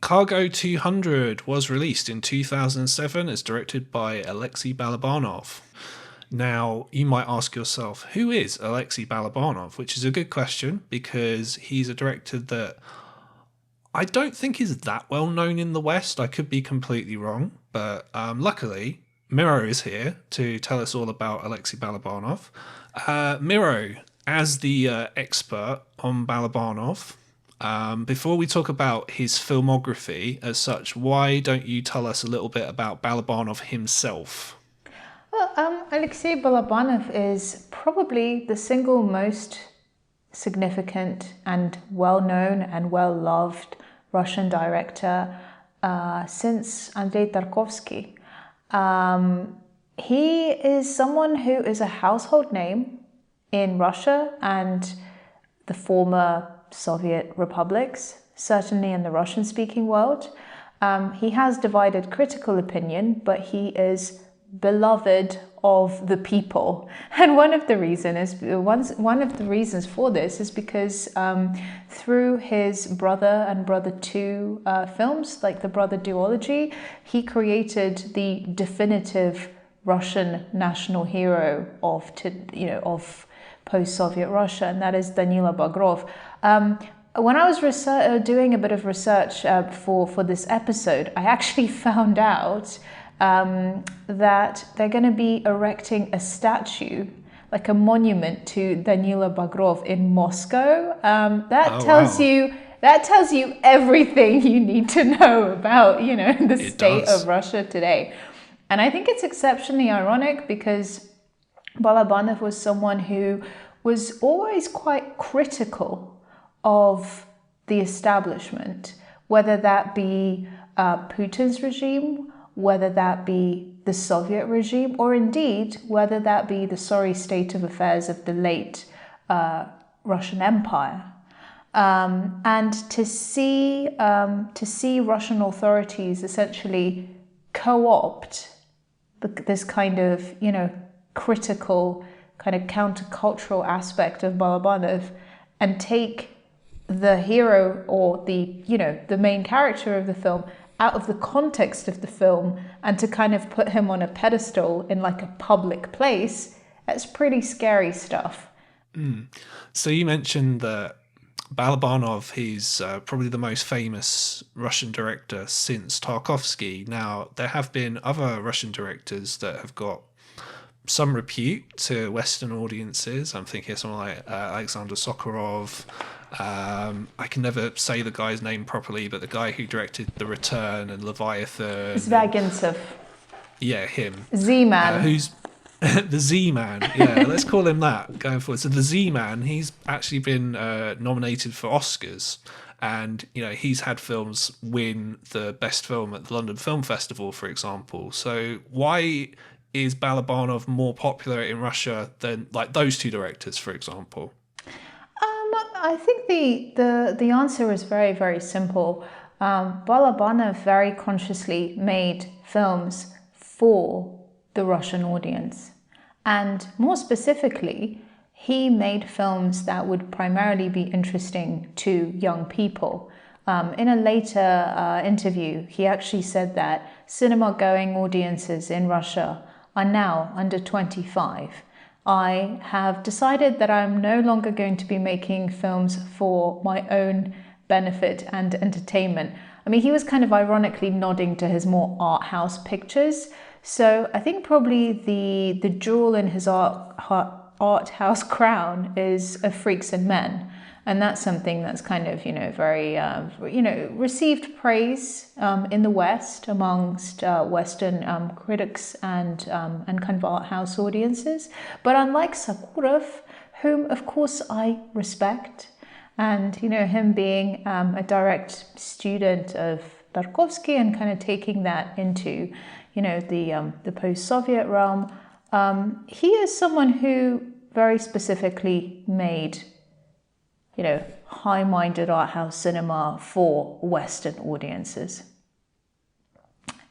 Cargo 200 was released in 2007. It's directed by Aleksei Balabanov. Now, you might ask yourself, who is Aleksei Balabanov? Which is a good question because he's a director that I don't think is that well known in the West. I could be completely wrong, but luckily, Miro is here to tell us all about Aleksei Balabanov. Miro, as the expert on Balabanov, before we talk about his filmography as such, why don't you tell us a little bit about Balabanov himself? Well, Aleksei Balabanov is probably the single most significant and well-known and well-loved Russian director since Andrei Tarkovsky. He is someone who is a household name in Russia and the former Soviet republics, certainly in the Russian-speaking world. He has divided critical opinion, but he is beloved of the people, and one of the reasons for this is because through his Brother and Brother 2 films, like the Brother duology, he created the definitive Russian national hero of post-Soviet Russia, and that is Danila Baghrov. When I was doing a bit of research for this episode, I actually found out that they're going to be erecting a statue, like a monument to Danila Baghrov in Moscow. That tells you everything you need to know about, the state of Russia today. And I think it's exceptionally ironic because Balabanov was someone who was always quite critical of the establishment, whether that be Putin's regime, whether that be the Soviet regime, or indeed whether that be the sorry state of affairs of the late Russian Empire. And to see Russian authorities essentially co-opt this kind of critical kind of countercultural aspect of Balabanov and take the hero or the main character of the film out of the context of the film and to kind of put him on a pedestal in like a public place, that's pretty scary stuff. So you mentioned that Balabanov, he's probably the most famous Russian director since Tarkovsky. Now, there have been other Russian directors that have got some repute to Western audiences. I'm thinking of someone like Alexander Sokurov. I can never say the guy's name properly, but the guy who directed The Return and Leviathan. Zvyagintsov. Yeah, him. Z-Man. Who's the Z-Man. Yeah, let's call him that going forward. So the Z-Man, he's actually been nominated for Oscars. And, he's had films win the best film at the London Film Festival, for example. So why is Balabanov more popular in Russia than like those two directors, for example? I think the answer is very, very simple. Balabanov very consciously made films for the Russian audience. And more specifically, he made films that would primarily be interesting to young people. In a later interview, he actually said that cinema-going audiences in Russia are now under 25. I have decided that I'm no longer going to be making films for my own benefit and entertainment. I mean, he was kind of ironically nodding to his more art house pictures. So I think probably the jewel in his art house crown is A Freaks and Men. And that's something that's kind of, very, received praise in the West amongst Western critics and kind of art house audiences. But unlike Sokurov, whom of course I respect, and him being a direct student of Tarkovsky and kind of taking that into, the post-Soviet realm, he is someone who very specifically made high-minded art house cinema for Western audiences.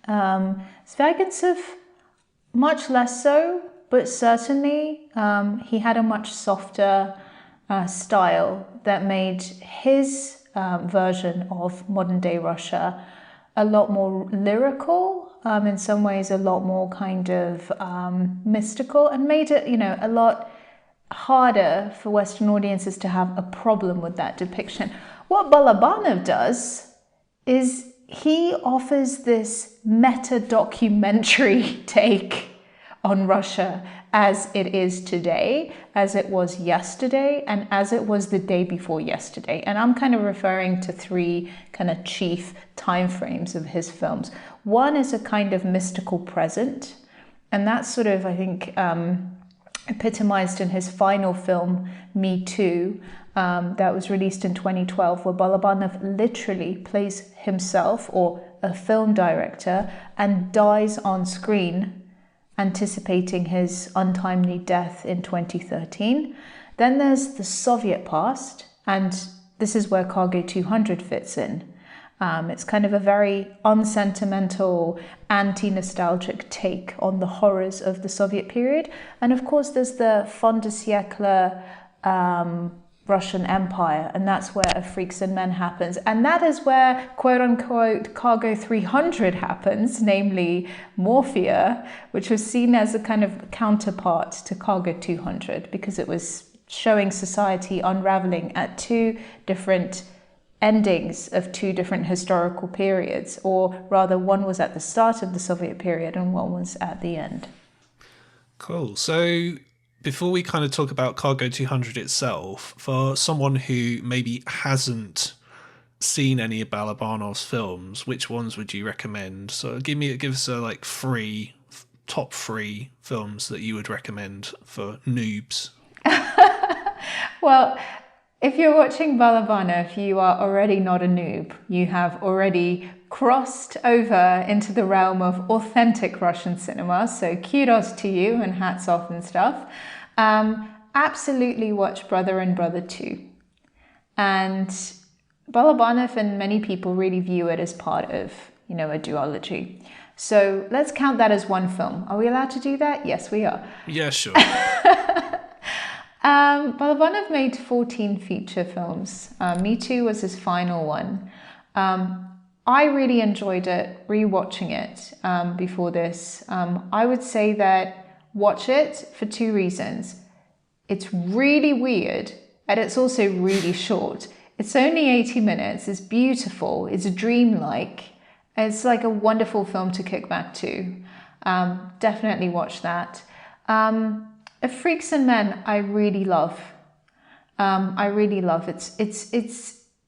Zvyagintsev, much less so, but certainly he had a much softer style that made his version of modern day Russia, a lot more lyrical, in some ways a lot more kind of mystical, and made it, a lot harder for Western audiences to have a problem with that depiction. What Balabanov does is he offers this meta-documentary take on Russia as it is today, as it was yesterday, and as it was the day before yesterday. And I'm kind of referring to three kind of chief time frames of his films. One is a kind of mystical present, and that's sort of, I think, epitomized in his final film, Me Too, that was released in 2012, where Balabanov literally plays himself, or a film director, and dies on screen, anticipating his untimely death in 2013. Then there's the Soviet past, and this is where Cargo 200 fits in. It's kind of a very unsentimental, anti-nostalgic take on the horrors of the Soviet period. And of course, there's the fin de siècle Russian Empire, and that's where Freaks and Men happens. And that is where, quote-unquote, Cargo 300 happens, namely Morphia, which was seen as a kind of counterpart to Cargo 200, because it was showing society unraveling at two different endings of two different historical periods, or rather one was at the start of the Soviet period and one was at the end. Cool. So before we kind of talk about Cargo 200 itself, for someone who maybe hasn't seen any of Balabanov's films, which ones would you recommend? So give us like top three films that you would recommend for noobs. Well, if you're watching Balabanov, you are already not a noob. You have already crossed over into the realm of authentic Russian cinema. So kudos to you and hats off and stuff. Absolutely watch Brother and Brother 2. And Balabanov and many people really view it as part of, a duology. So let's count that as one film. Are we allowed to do that? Yes, we are. Yeah, sure. Balabanov made 14 feature films. Me Too was his final one. I really enjoyed it, rewatching it before this. I would say that watch it for two reasons. It's really weird, and it's also really short. It's only 80 minutes, it's beautiful, it's dreamlike. It's like a wonderful film to kick back to. Definitely watch that. Freaks and Men, I really love.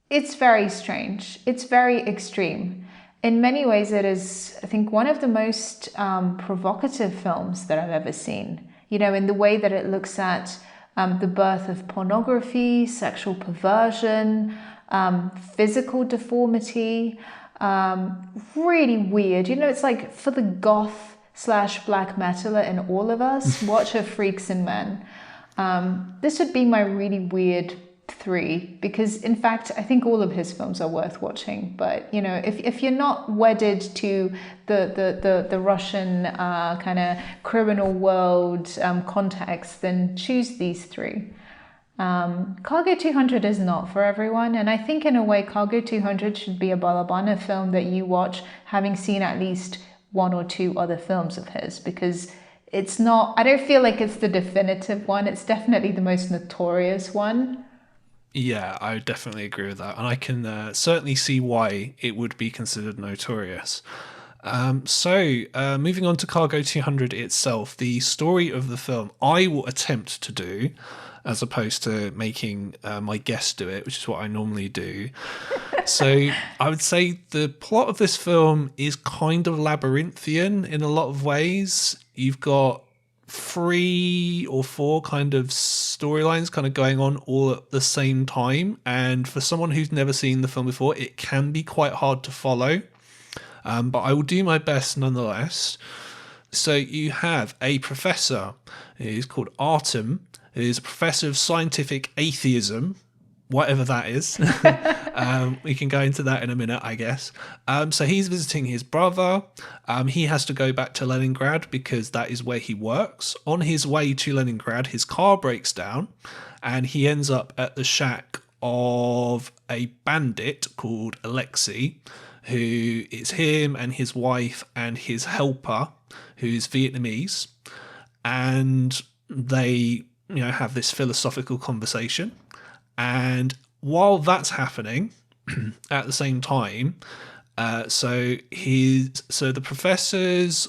It's very strange. It's very extreme. In many ways, it is, I think, one of the most provocative films that I've ever seen. In the way that it looks at the birth of pornography, sexual perversion, physical deformity. Really weird. It's like for the goth / black metaler in all of us, watch her Freaks and Men. This would be my really weird 3, because in fact I think all of his films are worth watching, but if you're not wedded to the Russian kind of criminal world context, then choose these 3. Cargo 200 is not for everyone, and I think in a way Cargo 200 should be a Balabanov film that you watch having seen at least 1 or 2 other films of his, because it's not, I don't feel like it's the definitive one. It's definitely the most notorious one. Yeah, I definitely agree with that. And I can certainly see why it would be considered notorious. Moving on to Cargo 200 itself, the story of the film, I will attempt to do, as opposed to making my guest do it, which is what I normally do. So I would say the plot of this film is kind of labyrinthian in a lot of ways. You've got 3 or 4 kind of storylines kind of going on all at the same time. And for someone who's never seen the film before, it can be quite hard to follow. But I will do my best nonetheless. So you have a professor who's called Artem, who is a professor of scientific atheism, whatever that is. We can go into that in a minute, I guess. So he's visiting his brother. He has to go back to Leningrad because that is where he works. On his way to Leningrad, his car breaks down and he ends up at the shack of a bandit called Aleksei, who is him and his wife and his helper, who's Vietnamese, and they have this philosophical conversation. And while that's happening, at the same time, so the professor's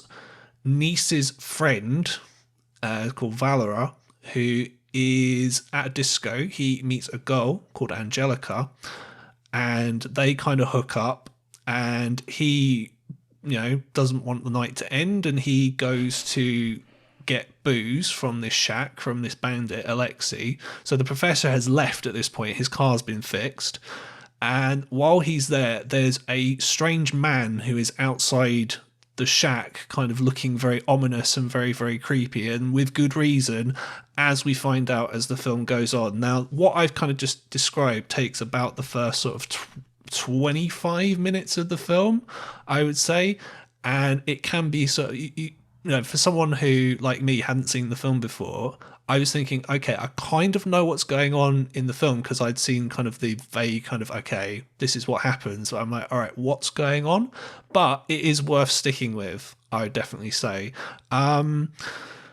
niece's friend, called Valera, who is at a disco. He meets a girl called Angelica, and they kind of hook up. And he, doesn't want the night to end, and he goes to get booze from this shack, from this bandit Aleksei. So the professor has left at this point. His car's been fixed. And while he's there, there's a strange man who is outside the shack, kind of looking very ominous and very, very creepy, and with good reason, as we find out as the film goes on. Now, what I've kind of just described takes about the first sort of 25 minutes of the film, I would say, and it can be sort of, for someone who, like me, hadn't seen the film before, I was thinking, okay, I kind of know what's going on in the film because I'd seen kind of the vague kind of, okay, this is what happens. So I'm like, all right, what's going on? But it is worth sticking with, I would definitely say.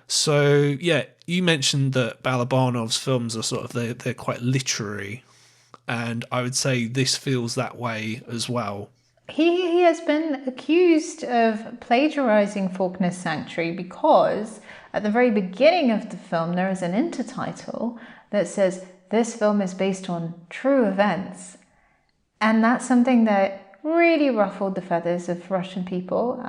So, yeah, you mentioned that Balabanov's films are sort of, they're quite literary. And I would say this feels that way as well. He has been accused of plagiarizing Faulkner's Sanctuary because at the very beginning of the film there is an intertitle that says this film is based on true events. And that's something that really ruffled the feathers of Russian people.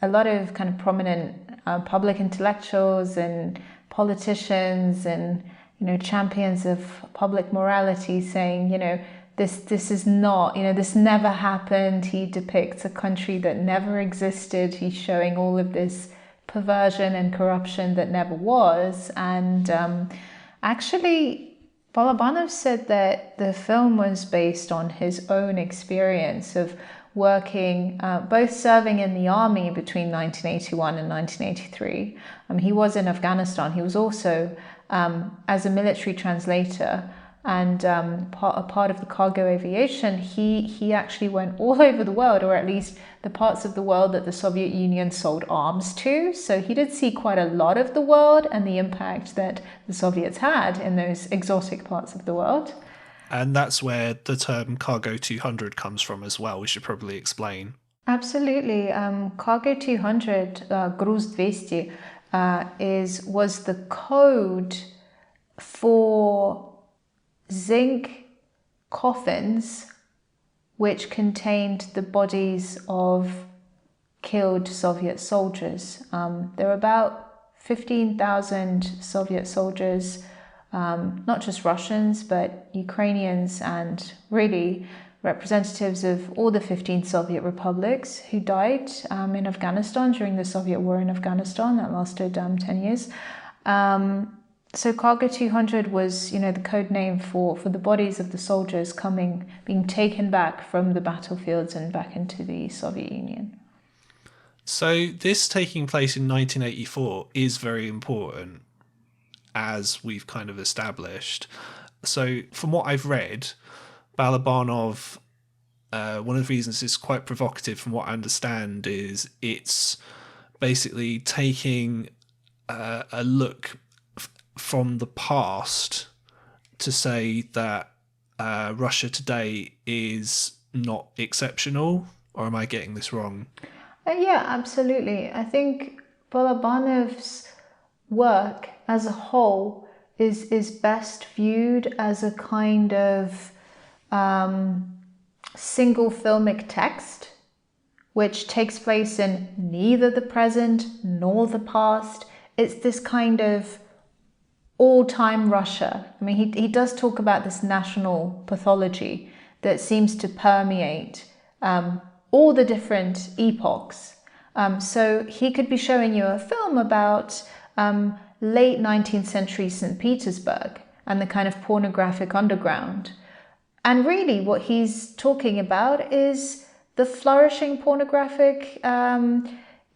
A lot of kind of prominent public intellectuals and politicians and champions of public morality saying, this is not, this never happened. He depicts a country that never existed. He's showing all of this perversion and corruption that never was. And actually, Balabanov said that the film was based on his own experience of working, both serving in the army between 1981 and 1983. He was in Afghanistan. He was also as a military translator and a part of the cargo aviation. He actually went all over the world, or at least the parts of the world that the Soviet Union sold arms to. So he did see quite a lot of the world and the impact that the Soviets had in those exotic parts of the world. And that's where the term Cargo 200 comes from as well. We should probably explain. Absolutely. Cargo 200, Gruz 200, was the code for zinc coffins which contained the bodies of killed Soviet soldiers. There were about 15,000 Soviet soldiers, not just Russians, but Ukrainians and really representatives of all the 15 Soviet republics who died in Afghanistan during the Soviet war in Afghanistan that lasted 10 years. So Cargo 200 was, the code name for the bodies of the soldiers being taken back from the battlefields and back into the Soviet Union. So this taking place in 1984 is very important, as we've kind of established. So from what I've read, Balabanov, one of the reasons it's quite provocative from what I understand is it's basically taking a look from the past to say that Russia today is not exceptional, or am I getting this wrong? Yeah, absolutely. I think Balabanov's work as a whole is best viewed as a kind of single filmic text, which takes place in neither the present nor the past. It's this kind of all-time Russia. I mean, he does talk about this national pathology that seems to permeate all the different epochs. So he could be showing you a film about late 19th century St. Petersburg and the kind of pornographic underground. And really what he's talking about is the flourishing pornographic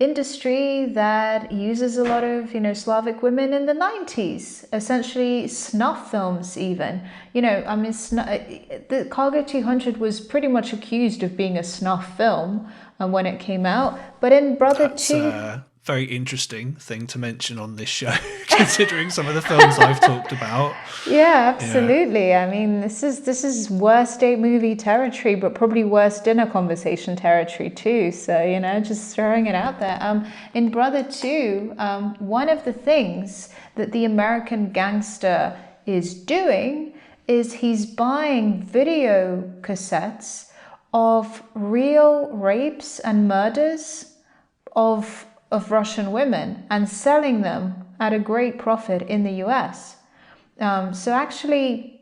industry that uses a lot of, Slavic women in the 90s, essentially snuff films even. I mean, the Cargo 200 was pretty much accused of being a snuff film when it came out. But in Brother That's 2... a very interesting thing to mention on this show, considering some of the films I've talked about. Yeah, absolutely. I mean, this is worst date movie territory, but probably worst dinner conversation territory too. So, just throwing it out there. In Brother 2, one of the things that the American gangster is doing is he's buying video cassettes of real rapes and murders of Russian women and selling them at a great profit in the US. So actually,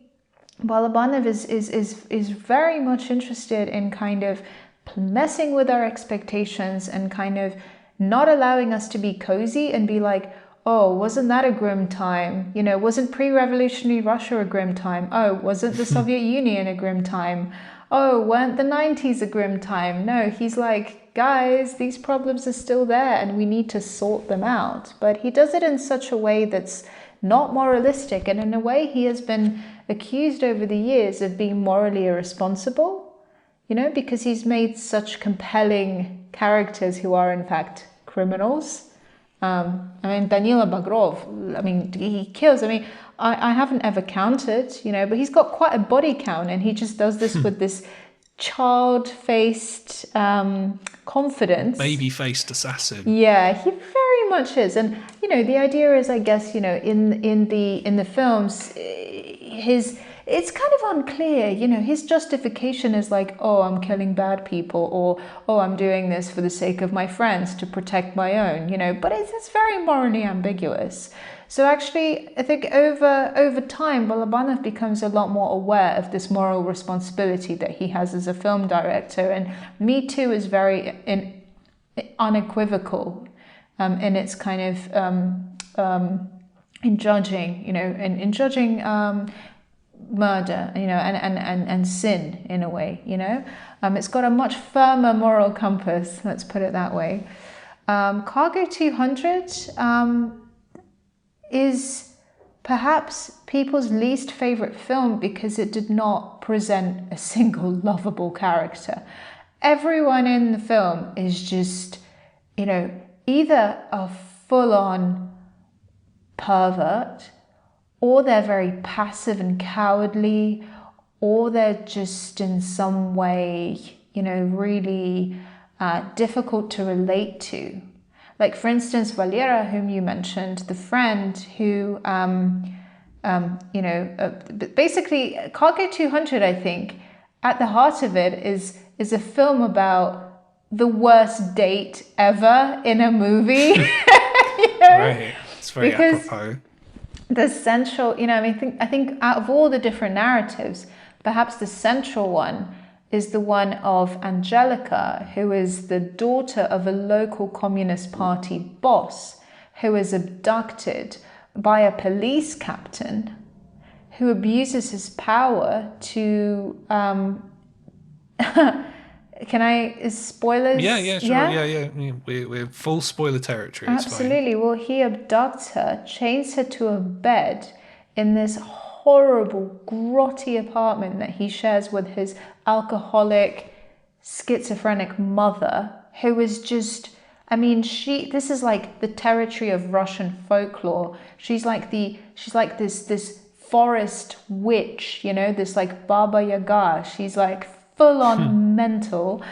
Balabanov is very much interested in kind of messing with our expectations and kind of not allowing us to be cozy and be like, oh, wasn't that a grim time? Wasn't pre-revolutionary Russia a grim time? Oh, wasn't the Soviet Union a grim time? Oh, weren't the 90s a grim time? No, he's like, guys, these problems are still there and we need to sort them out. But he does it in such a way that's not moralistic, and in a way he has been accused over the years of being morally irresponsible, because he's made such compelling characters who are in fact criminals. I mean, Danila Bagrov, I mean, he kills. I mean, I haven't ever counted, but he's got quite a body count, and he just does this with this child-faced confidence. Baby-faced assassin. Yeah, he very much is. And, the idea is, I guess, in the films, it's kind of unclear, his justification is like, oh, I'm killing bad people, or, oh, I'm doing this for the sake of my friends to protect my own, but it's very morally ambiguous. So actually, I think over time, Balabanov becomes a lot more aware of this moral responsibility that he has as a film director. And Me Too is very unequivocal in its kind of in judging, in judging murder, and sin in a way, It's got a much firmer moral compass, let's put it that way. Cargo 200... is perhaps people's least favorite film because it did not present a single lovable character. Everyone in the film is just, either a full-on pervert, or they're very passive and cowardly, or they're just in some way, really difficult to relate to. Like, for instance, Valera, whom you mentioned, the friend who, basically, Cargo 200, I think, at the heart of it is a film about the worst date ever in a movie. Right, it's very apropos. The central, I think out of all the different narratives, perhaps the central one is the one of Angelica, who is the daughter of a local Communist Party boss who is abducted by a police captain who abuses his power to... spoilers? Yeah, sure. Yeah. We're full spoiler territory. Absolutely. Well, he abducts her, chains her to a bed in this horrible, grotty apartment that he shares with his alcoholic, schizophrenic mother, who is just, this is like the territory of Russian folklore. She's like this forest witch, this like Baba Yaga. She's like full on mental.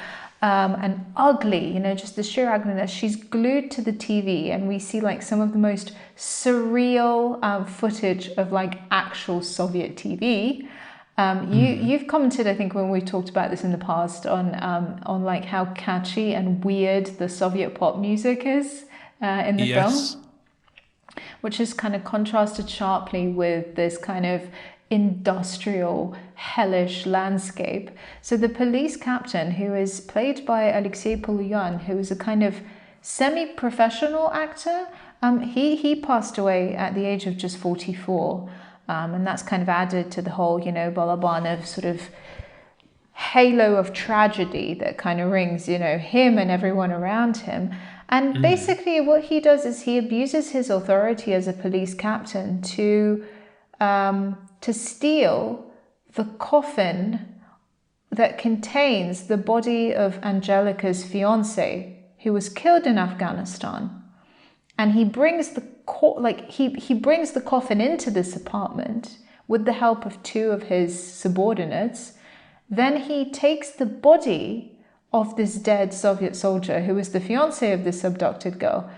And ugly, just the sheer ugliness. She's glued to the TV, and we see like some of the most surreal footage of like actual Soviet TV. You've commented, I think, when we talked about this in the past on like how catchy and weird the Soviet pop music is in the film, which is kind of contrasted sharply with this kind of industrial, hellish landscape. So the police captain, who is played by Aleksei Balabanov, who is a kind of semi-professional actor, he passed away at the age of just 44. And that's kind of added to the whole, Balabanov sort of halo of tragedy that kind of rings, him and everyone around him. And basically what he does is he abuses his authority as a police captain to steal the coffin that contains the body of Angelica's fiance, who was killed in Afghanistan. And he brings he brings the coffin into this apartment with the help of two of his subordinates. Then he takes the body of this dead Soviet soldier, who was the fiance of this abducted girl.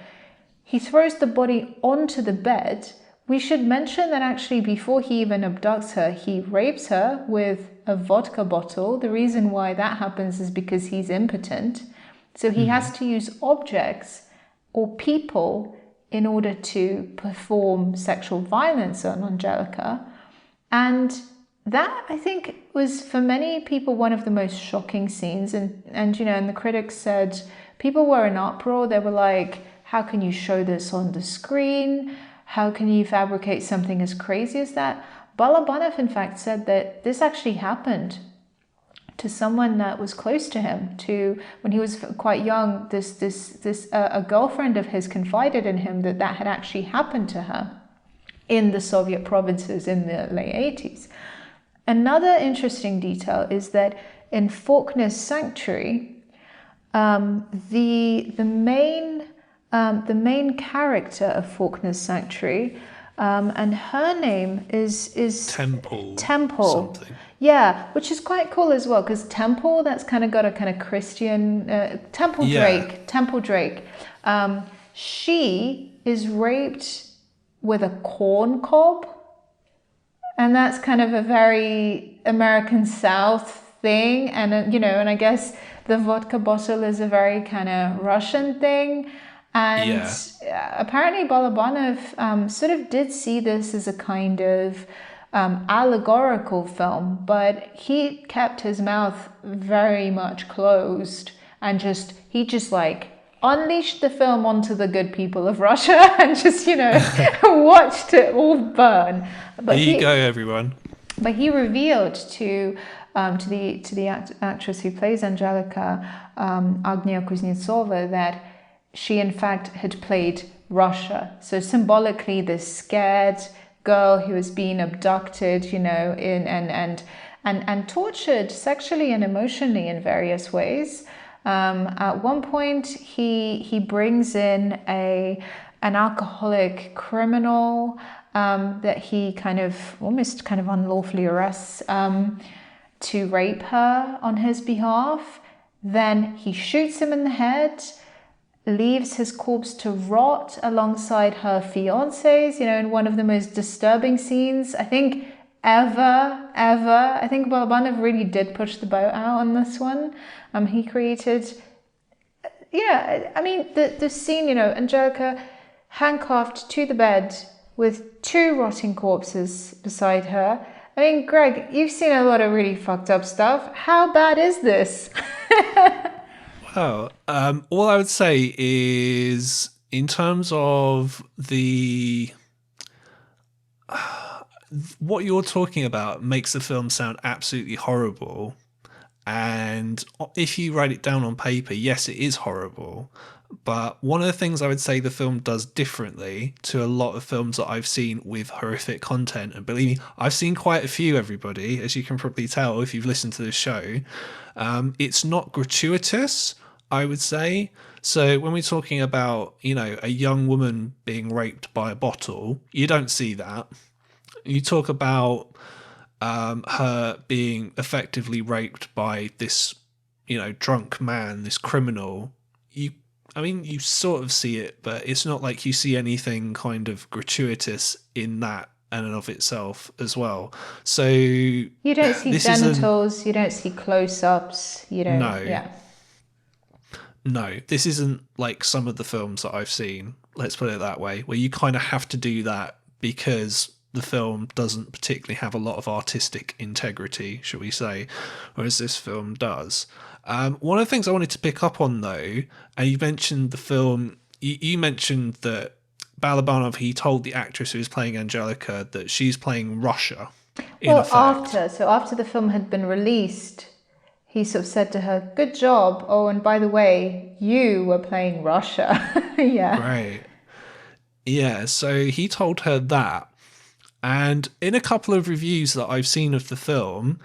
He throws the body onto the bed. We should mention that actually before he even abducts her, he rapes her with a vodka bottle. The reason why that happens is because he's impotent. So he has to use objects or people in order to perform sexual violence on Angelica. And that, I think, was for many people one of the most shocking scenes. And the critics said people were in uproar. They were like, how can you show this on the screen? How can you fabricate something as crazy as that? Balabanov, in fact, said that this actually happened to someone that was close to him. When he was quite young, a girlfriend of his confided in him that had actually happened to her in the Soviet provinces in the late 80s. Another interesting detail is that in Faulkner's Sanctuary, the main character of Faulkner's Sanctuary, and her name is Temple. Something. Yeah, which is quite cool as well, because Temple, that's kind of got a kind of Christian Temple Drake. She is raped with a corn cob, and that's kind of a very American South thing, and and I guess the vodka bottle is a very kind of Russian thing. And apparently Balabanov sort of did see this as a kind of allegorical film, but he kept his mouth very much closed and he like unleashed the film onto the good people of Russia and just watched it all burn. But there you go, everyone. But he revealed to the actress who plays Angelica, Agnia Kuznetsova, that she in fact had played Russia. So symbolically, this scared girl who was being abducted, and tortured sexually and emotionally in various ways. At one point, he brings in an alcoholic criminal that he almost unlawfully arrests to rape her on his behalf. Then he shoots him in the head, leaves his corpse to rot alongside her fiancés, in one of the most disturbing scenes, I think, ever. I think Balabanov really did push the boat out on this one. He created, the scene, Angelica handcuffed to the bed with two rotting corpses beside her. I mean, Greg, you've seen a lot of really fucked up stuff. How bad is this? Well, all I would say is, in terms of what you're talking about makes the film sound absolutely horrible. And if you write it down on paper, yes, it is horrible. But one of the things I would say the film does differently to a lot of films that I've seen with horrific content, and believe me, I've seen quite a few, everybody, as you can probably tell if you've listened to the show, it's not gratuitous, I would say. So when we're talking about, a young woman being raped by a bottle, you don't see that. You talk about her being effectively raped by this, drunk man, this criminal. You sort of see it, but it's not like you see anything kind of gratuitous in that in and of itself as well. So you don't see genitals, you don't see close-ups, you don't. No. Yeah. No, this isn't like some of the films that I've seen, let's put it that way, where you kind of have to do that because the film doesn't particularly have a lot of artistic integrity, shall we say, whereas this film does. One of the things I wanted to pick up on, though, and you mentioned the film, you mentioned that Balabanov, he told the actress who was playing Angelica that she's playing Russia. After the film had been released, he sort of said to her, "Good job. Oh, and by the way, you were playing Russia." Yeah. Right. Yeah, so he told her that. And in a couple of reviews that I've seen of the film,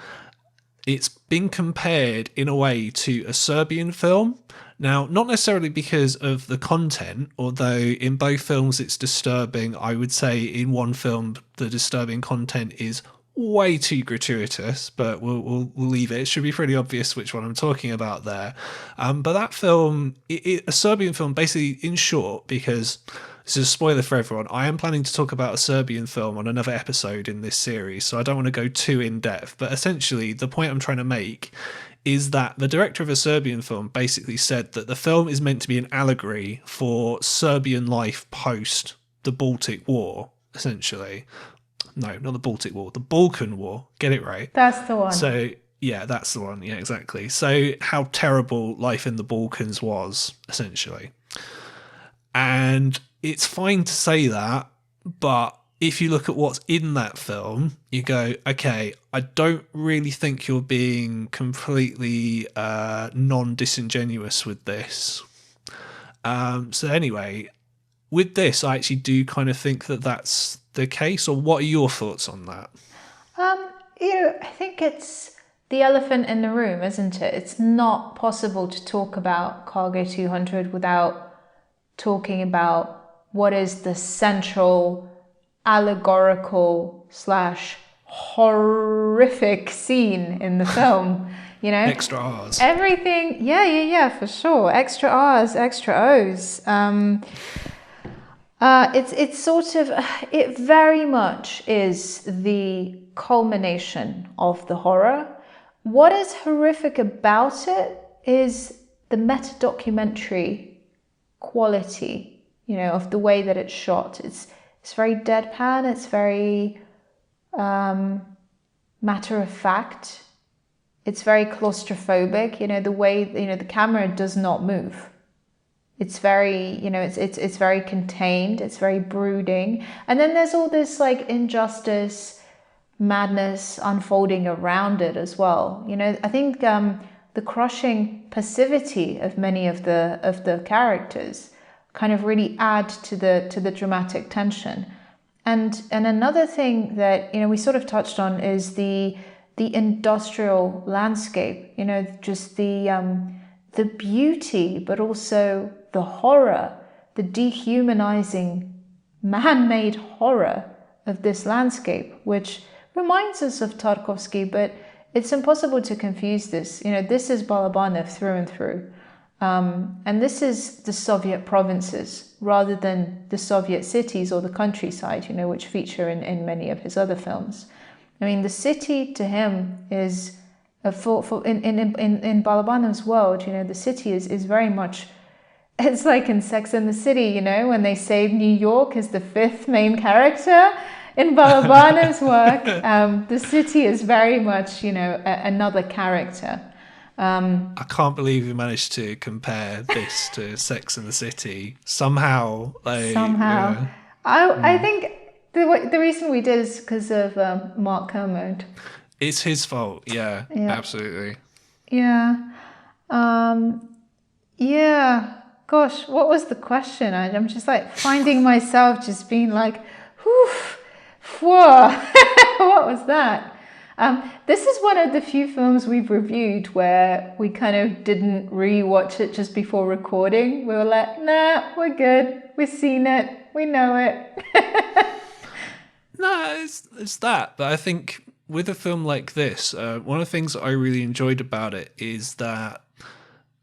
it's been compared in a way to a Serbian film. Now, not necessarily because of the content, although in both films it's disturbing. I would say in one film the disturbing content is way too gratuitous, but we'll leave it. It should be pretty obvious which one I'm talking about there. But that film, a Serbian film, basically, in short, because this is a spoiler for everyone, I am planning to talk about a Serbian film on another episode in this series, so I don't want to go too in depth. But essentially, the point I'm trying to make is that the director of a Serbian film basically said that the film is meant to be an allegory for Serbian life post the Baltic War, essentially. No, not the Baltic War, the Balkan War. Get it right. That's the one. So, yeah, that's the one. Yeah, exactly. So, how terrible life in the Balkans was, essentially. And it's fine to say that, but if you look at what's in that film, you go, okay, I don't really think you're being completely non-disingenuous with this. So anyway, with this, I actually do kind of think that that's the case. Or what are your thoughts on that? I think it's the elephant in the room, isn't it? It's not possible to talk about Cargo 200 without talking about what is the central allegorical / horrific scene in the film. Extra R's. Everything, yeah, for sure. Extra R's, extra O's. It's sort of, it very much is the culmination of the horror. What is horrific about it is the meta-documentary quality, of the way that it's shot. It's very deadpan. It's very matter of fact. It's very claustrophobic. The way the camera does not move. It's very it's very contained. It's very brooding, and then there's all this like injustice, madness unfolding around it as well. I think the crushing passivity of many of the characters kind of really add to the dramatic tension. And another thing that we sort of touched on is the industrial landscape. Just the beauty, but also the horror, the dehumanizing, man-made horror of this landscape, which reminds us of Tarkovsky, but it's impossible to confuse this. This is Balabanov through and through. And this is the Soviet provinces rather than the Soviet cities or the countryside, which feature in many of his other films. I mean, the city to him is, in Balabanov's world, the city is very much, it's like in Sex and the City, when they say New York is the fifth main character. In Balabanov's work, the city is very much, another character. I can't believe you managed to compare this to Sex and the City. Somehow. Yeah. I think the reason we did is because of Mark Kermode. It's his fault. Yeah. Absolutely. Yeah. Yeah. Gosh, what was the question? I'm just like finding myself just being like, whew, whoa, what was that? This is one of the few films we've reviewed where we kind of didn't rewatch it just before recording. We were like, nah, we're good. We've seen it. We know it. No, it's that. But I think with a film like this, one of the things that I really enjoyed about it is that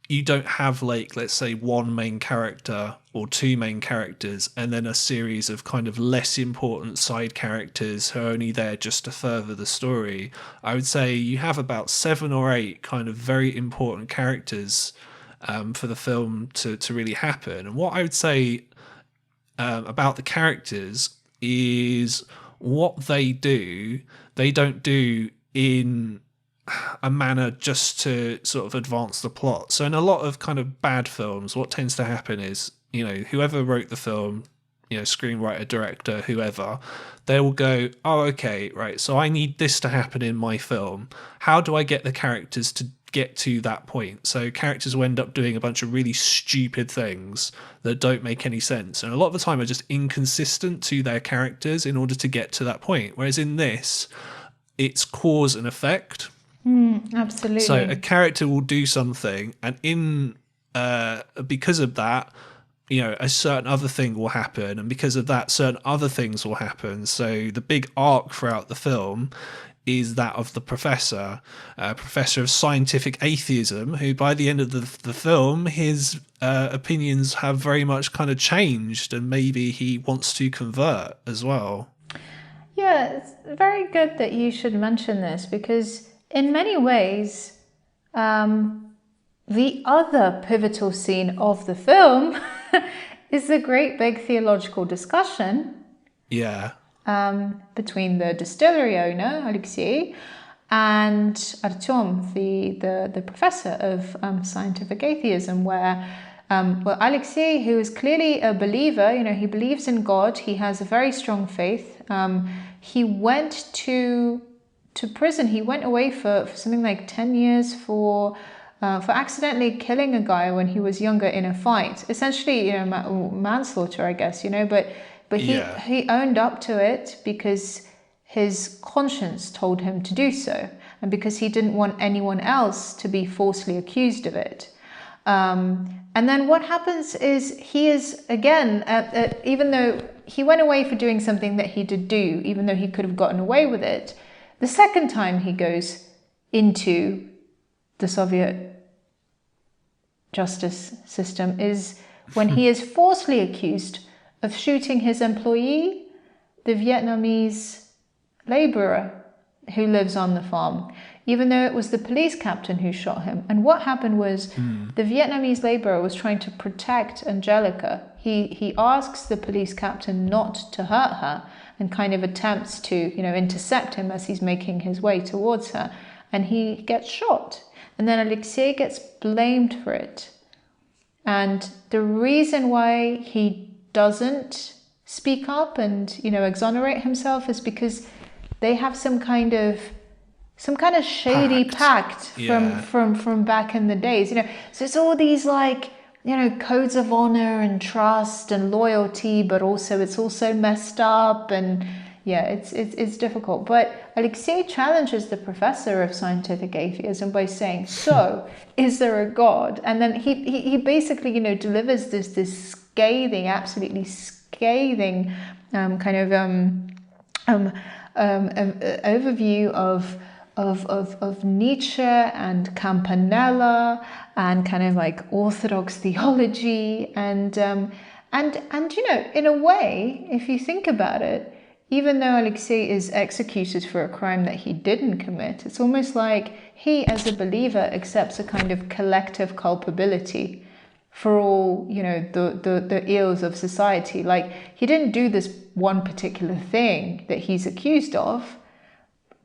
you don't have, like, let's say one main character or two main characters and then a series of kind of less important side characters who are only there just to further the story. I would say you have about 7 or 8 kind of very important characters for the film to really happen. And what I would say about the characters is what they don't do in a manner just to sort of advance the plot. So in a lot of kind of bad films, what tends to happen is, whoever wrote the film, screenwriter, director, whoever, they will go, oh, okay, right, so I need this to happen in my film. How do I get the characters to get to that point. So characters will end up doing a bunch of really stupid things that don't make any sense, and a lot of the time are just inconsistent to their characters in order to get to that point. Whereas in this, it's cause and effect. Absolutely. So a character will do something, and in because of that, a certain other thing will happen, and because of that, certain other things will happen. So the big arc throughout the film is that of the professor, professor of scientific atheism, who by the end of the film, his opinions have very much kind of changed, and maybe he wants to convert as well. Yeah, it's very good that you should mention this, because in many ways, the other pivotal scene of the film is a great big theological discussion. Yeah. Between the distillery owner, Aleksei, and Artyom, the professor of scientific atheism, where Aleksei, who is clearly a believer, he believes in God, he has a very strong faith. He went to prison. He went away for something like 10 years for accidentally killing a guy when he was younger in a fight. Essentially, manslaughter, I guess, but he owned up to it because his conscience told him to do so, and because he didn't want anyone else to be falsely accused of it. And then what happens is he is, again, even though he went away for doing something that he did do, even though he could have gotten away with it, the second time he goes into the Soviet justice system is when he is falsely accused of shooting his employee, the Vietnamese laborer who lives on the farm, even though it was the police captain who shot him. And what happened was the Vietnamese laborer was trying to protect Angelica. He asks the police captain not to hurt her and kind of attempts to, intercept him as he's making his way towards her. And he gets shot. And then Aleksei gets blamed for it. And the reason why he doesn't speak up and, exonerate himself is because they have some kind of shady pact from back in the days. So it's all these codes of honor and trust and loyalty, but also it's also messed up, and it's difficult. But Aleksei challenges the professor of scientific atheism by saying, so is there a God? And then he basically delivers this scathing, absolutely scathing overview of Nietzsche and Campanella and kind of like Orthodox theology, and in a way, if you think about it, even though Aleksei is executed for a crime that he didn't commit, it's almost like he, as a believer, accepts a kind of collective culpability for all, the ills of society. Like, he didn't do this one particular thing that he's accused of,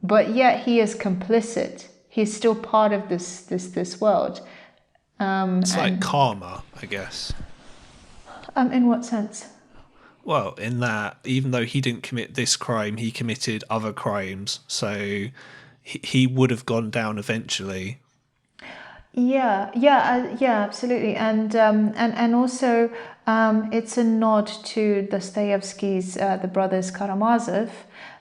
but yet he is complicit. He's still part of this world. It's like karma, I guess. In what sense? Well, in that, even though he didn't commit this crime, he committed other crimes. So he would have gone down eventually. Yeah, absolutely, and also it's a nod to Dostoevsky's The Brothers Karamazov,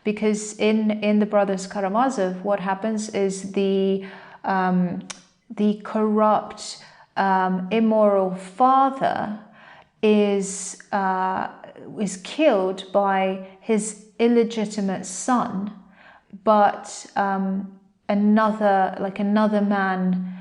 because in The Brothers Karamazov, what happens is the corrupt, immoral father is killed by his illegitimate son, but another man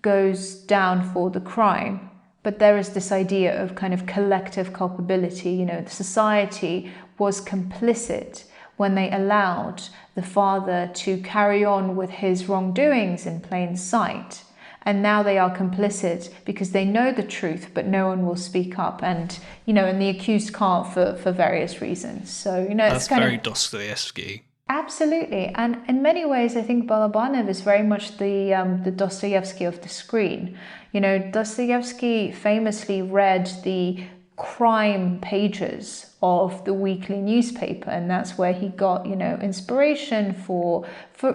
goes down for the crime. But there is this idea of kind of collective culpability. The society was complicit when they allowed the father to carry on with his wrongdoings in plain sight. And now they are complicit because they know the truth, but no one will speak up. And, and the accused can't for various reasons. So, That's it's kind very of Dostoevsky. Absolutely. And in many ways, I think Balabanov is very much the Dostoevsky of the screen. Dostoevsky famously read the crime pages of the weekly newspaper, and that's where he got, inspiration for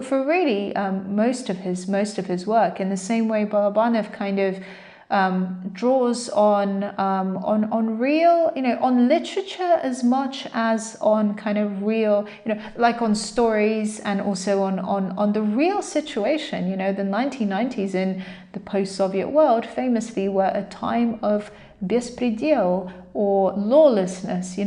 really most of his work. In the same way, Balabanov kind of draws on real, on literature as much as on kind of real, like on stories, and also on the real situation. The 1990s in the post-Soviet world famously were a time of bespredel, or lawlessness.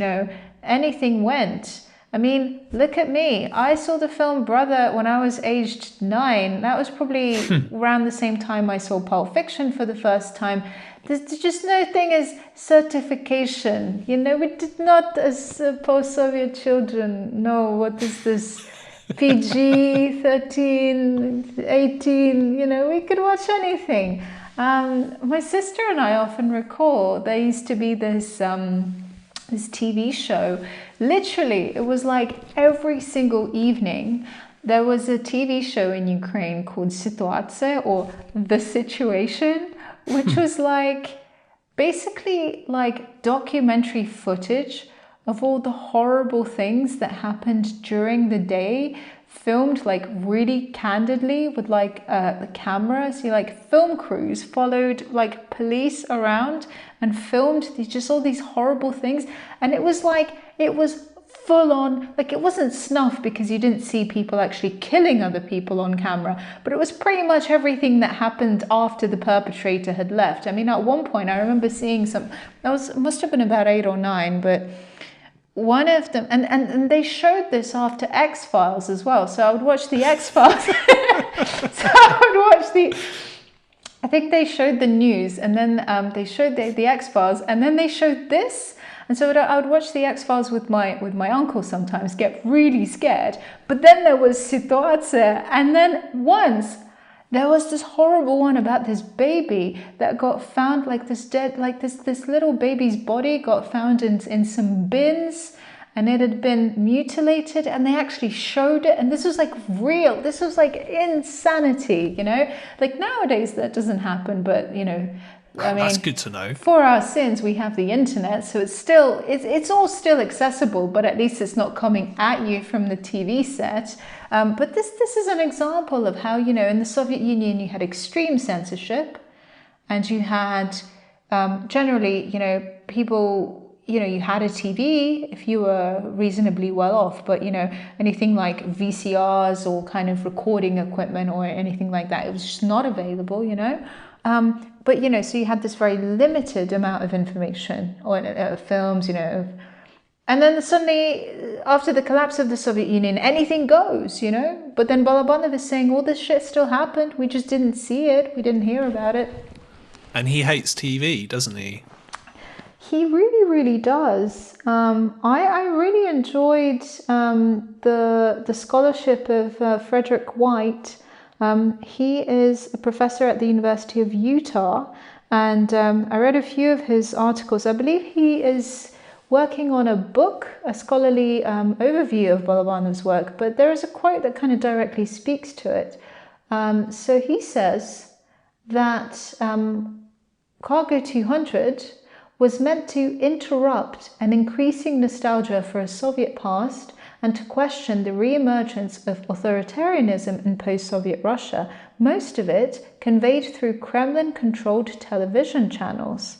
Anything went. I mean, look at me. I saw the film Brother when I was aged 9. That was probably around the same time I saw Pulp Fiction for the first time. There's just no thing as certification. We did not, as post-Soviet children, know what is this PG, 13, 18. We could watch anything. My sister and I often recall there used to be this TV show. Literally, it was like every single evening there was a TV show in Ukraine called Situace, or The Situation, which was like basically like documentary footage of all the horrible things that happened during the day, filmed like really candidly with like the camera. So like film crews followed like police around and filmed all these horrible things. And it was full on, like it wasn't snuff because you didn't see people actually killing other people on camera, but it was pretty much everything that happened after the perpetrator had left. I mean, at one point I remember seeing must have been about 8 or 9, but one of them, and they showed this after X-Files as well. So I would watch the X-Files. I think they showed the news, and then they showed the X-Files, and then they showed this. And so I would watch the X-Files with my uncle sometimes, get really scared. But then there was Situace, and then once there was this horrible one about this baby that got found, like this dead, like this little baby's body got found in some bins, and it had been mutilated, and they actually showed it. And this was like real, this was like insanity, like nowadays that doesn't happen, but I mean, that's good to know. For our sins, we have the internet, so it's all still accessible, but at least it's not coming at you from the TV set. But this is an example of how, in the Soviet Union you had extreme censorship, and you had generally, people, you had a TV if you were reasonably well off, but anything like VCRs or kind of recording equipment or anything like that, it was just not available, But, so you had this very limited amount of information or films, and then suddenly after the collapse of the Soviet Union, anything goes, But then Balabanov is saying all this shit still happened. We just didn't see it. We didn't hear about it. And he hates TV, doesn't he? He really, really does. I really enjoyed the scholarship of Frederick White. He is a professor at the University of Utah, and I read a few of his articles. I believe he is working on a book, a scholarly overview of Balabanov's work, but there is a quote that kind of directly speaks to it. So he says that Cargo 200 was meant to interrupt an increasing nostalgia for a Soviet past and to question the re-emergence of authoritarianism in post-Soviet Russia, most of it conveyed through Kremlin-controlled television channels.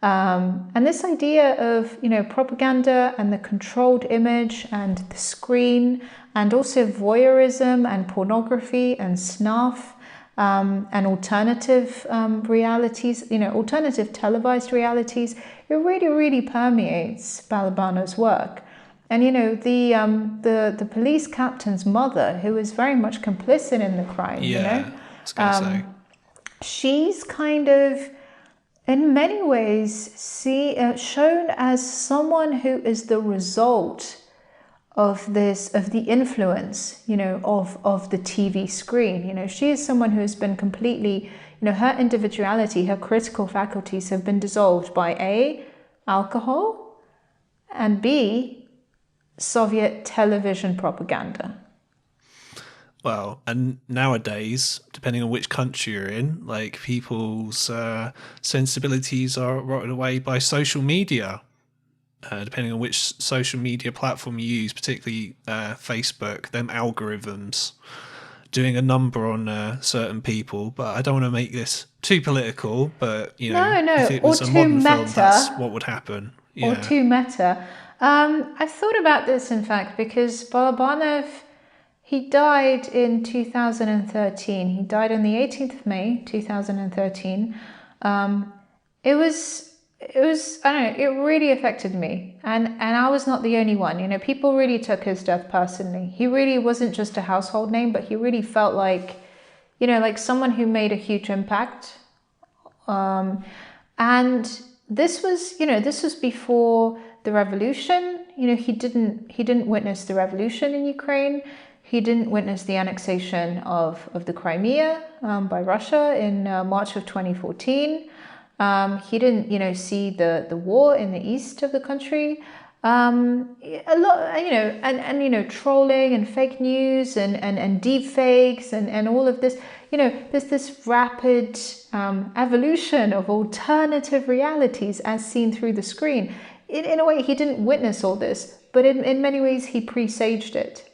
And this idea of, propaganda and the controlled image and the screen, and also voyeurism and pornography and snuff, and alternative realities, alternative televised realities, it really, really permeates Balabanov's work. And the police captain's mother, who is very much complicit in the crime, I was going to say, she's kind of, in many ways, shown as someone who is the result of the influence, of the TV screen. She is someone who has been completely, her individuality, her critical faculties have been dissolved by A, alcohol, and B, Soviet television propaganda. Well, and nowadays, depending on which country you're in, like people's sensibilities are rotted away by social media. Depending on which social media platform you use, particularly Facebook, them algorithms doing a number on certain people. But I don't want to make this too political. But No, if no, it or was a too modern film, that's meta, what would happen. or Yeah. too meta. I've thought about this, in fact, because Balabanov, he died in 2013. He died on the 18th of May, 2013. Um, it was, I don't know, it really affected me. And I was not the only one. People really took his death personally. He really wasn't just a household name, but he really felt like, like someone who made a huge impact. And this was before the revolution. He didn't witness the revolution in Ukraine. He didn't witness the annexation of the Crimea by Russia in March of 2014. He didn't, see the war in the east of the country. A lot, trolling and fake news and deep fakes and all of this. There's this rapid evolution of alternative realities as seen through the screen. In a way, he didn't witness all this, but in many ways, he presaged it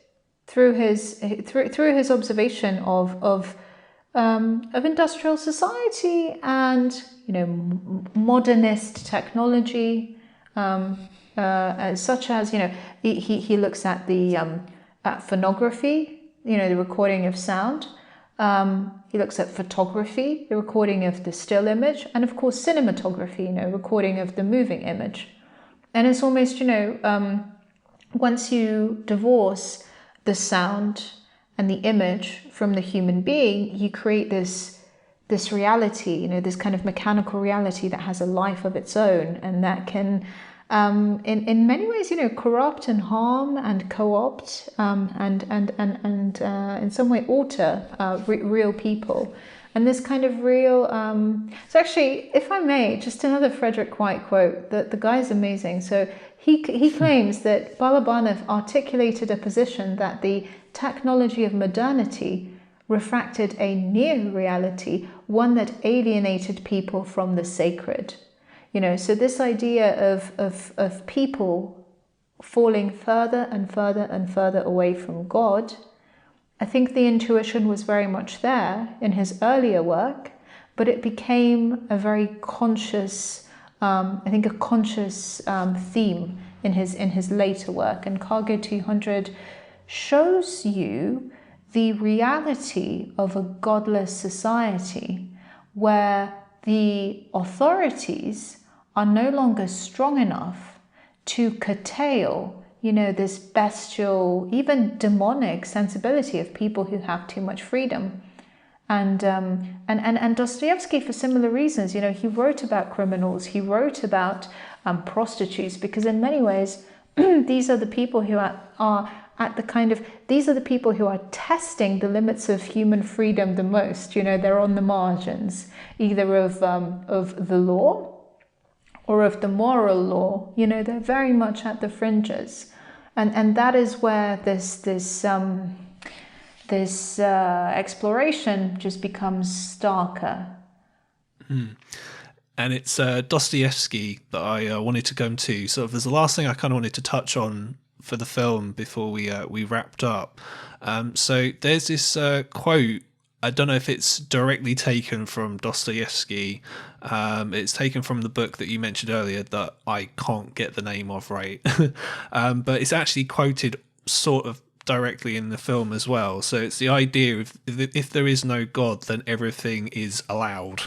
through his observation of industrial society and modernist technology, such as he looks at the at phonography, the recording of sound. He looks at photography, the recording of the still image, and of course cinematography, recording of the moving image. And it's almost once you divorce the sound and the image from the human being, you create this reality, this kind of mechanical reality that has a life of its own, and that can, in many ways, corrupt and harm and co-opt, and in some way alter real people. And this kind of real, so actually, if I may, just another Frederick White quote, the guy is amazing. So he claims that Balabanov articulated a position that the technology of modernity refracted a near reality, one that alienated people from the sacred. So this idea of people falling further and further and further away from God, I think the intuition was very much there in his earlier work, but it became a very conscious, a conscious theme in his later work. And Cargo 200 shows you the reality of a godless society where the authorities are no longer strong enough to curtail this bestial, even demonic sensibility of people who have too much freedom. And Dostoevsky, for similar reasons, he wrote about criminals, he wrote about prostitutes, because in many ways, these are the people who are at the kind of, these are the people who are testing the limits of human freedom the most. They're on the margins, either of the law or of the moral law. They're very much at the fringes. And that is where this exploration just becomes starker. And it's Dostoevsky that I wanted to go into. So there's the last thing I kind of wanted to touch on for the film before we wrapped up. So there's this quote. I don't know if it's directly taken from Dostoevsky. It's taken from the book that you mentioned earlier that I can't get the name of right. But it's actually quoted sort of directly in the film as well. So it's the idea of if there is no God, then everything is allowed,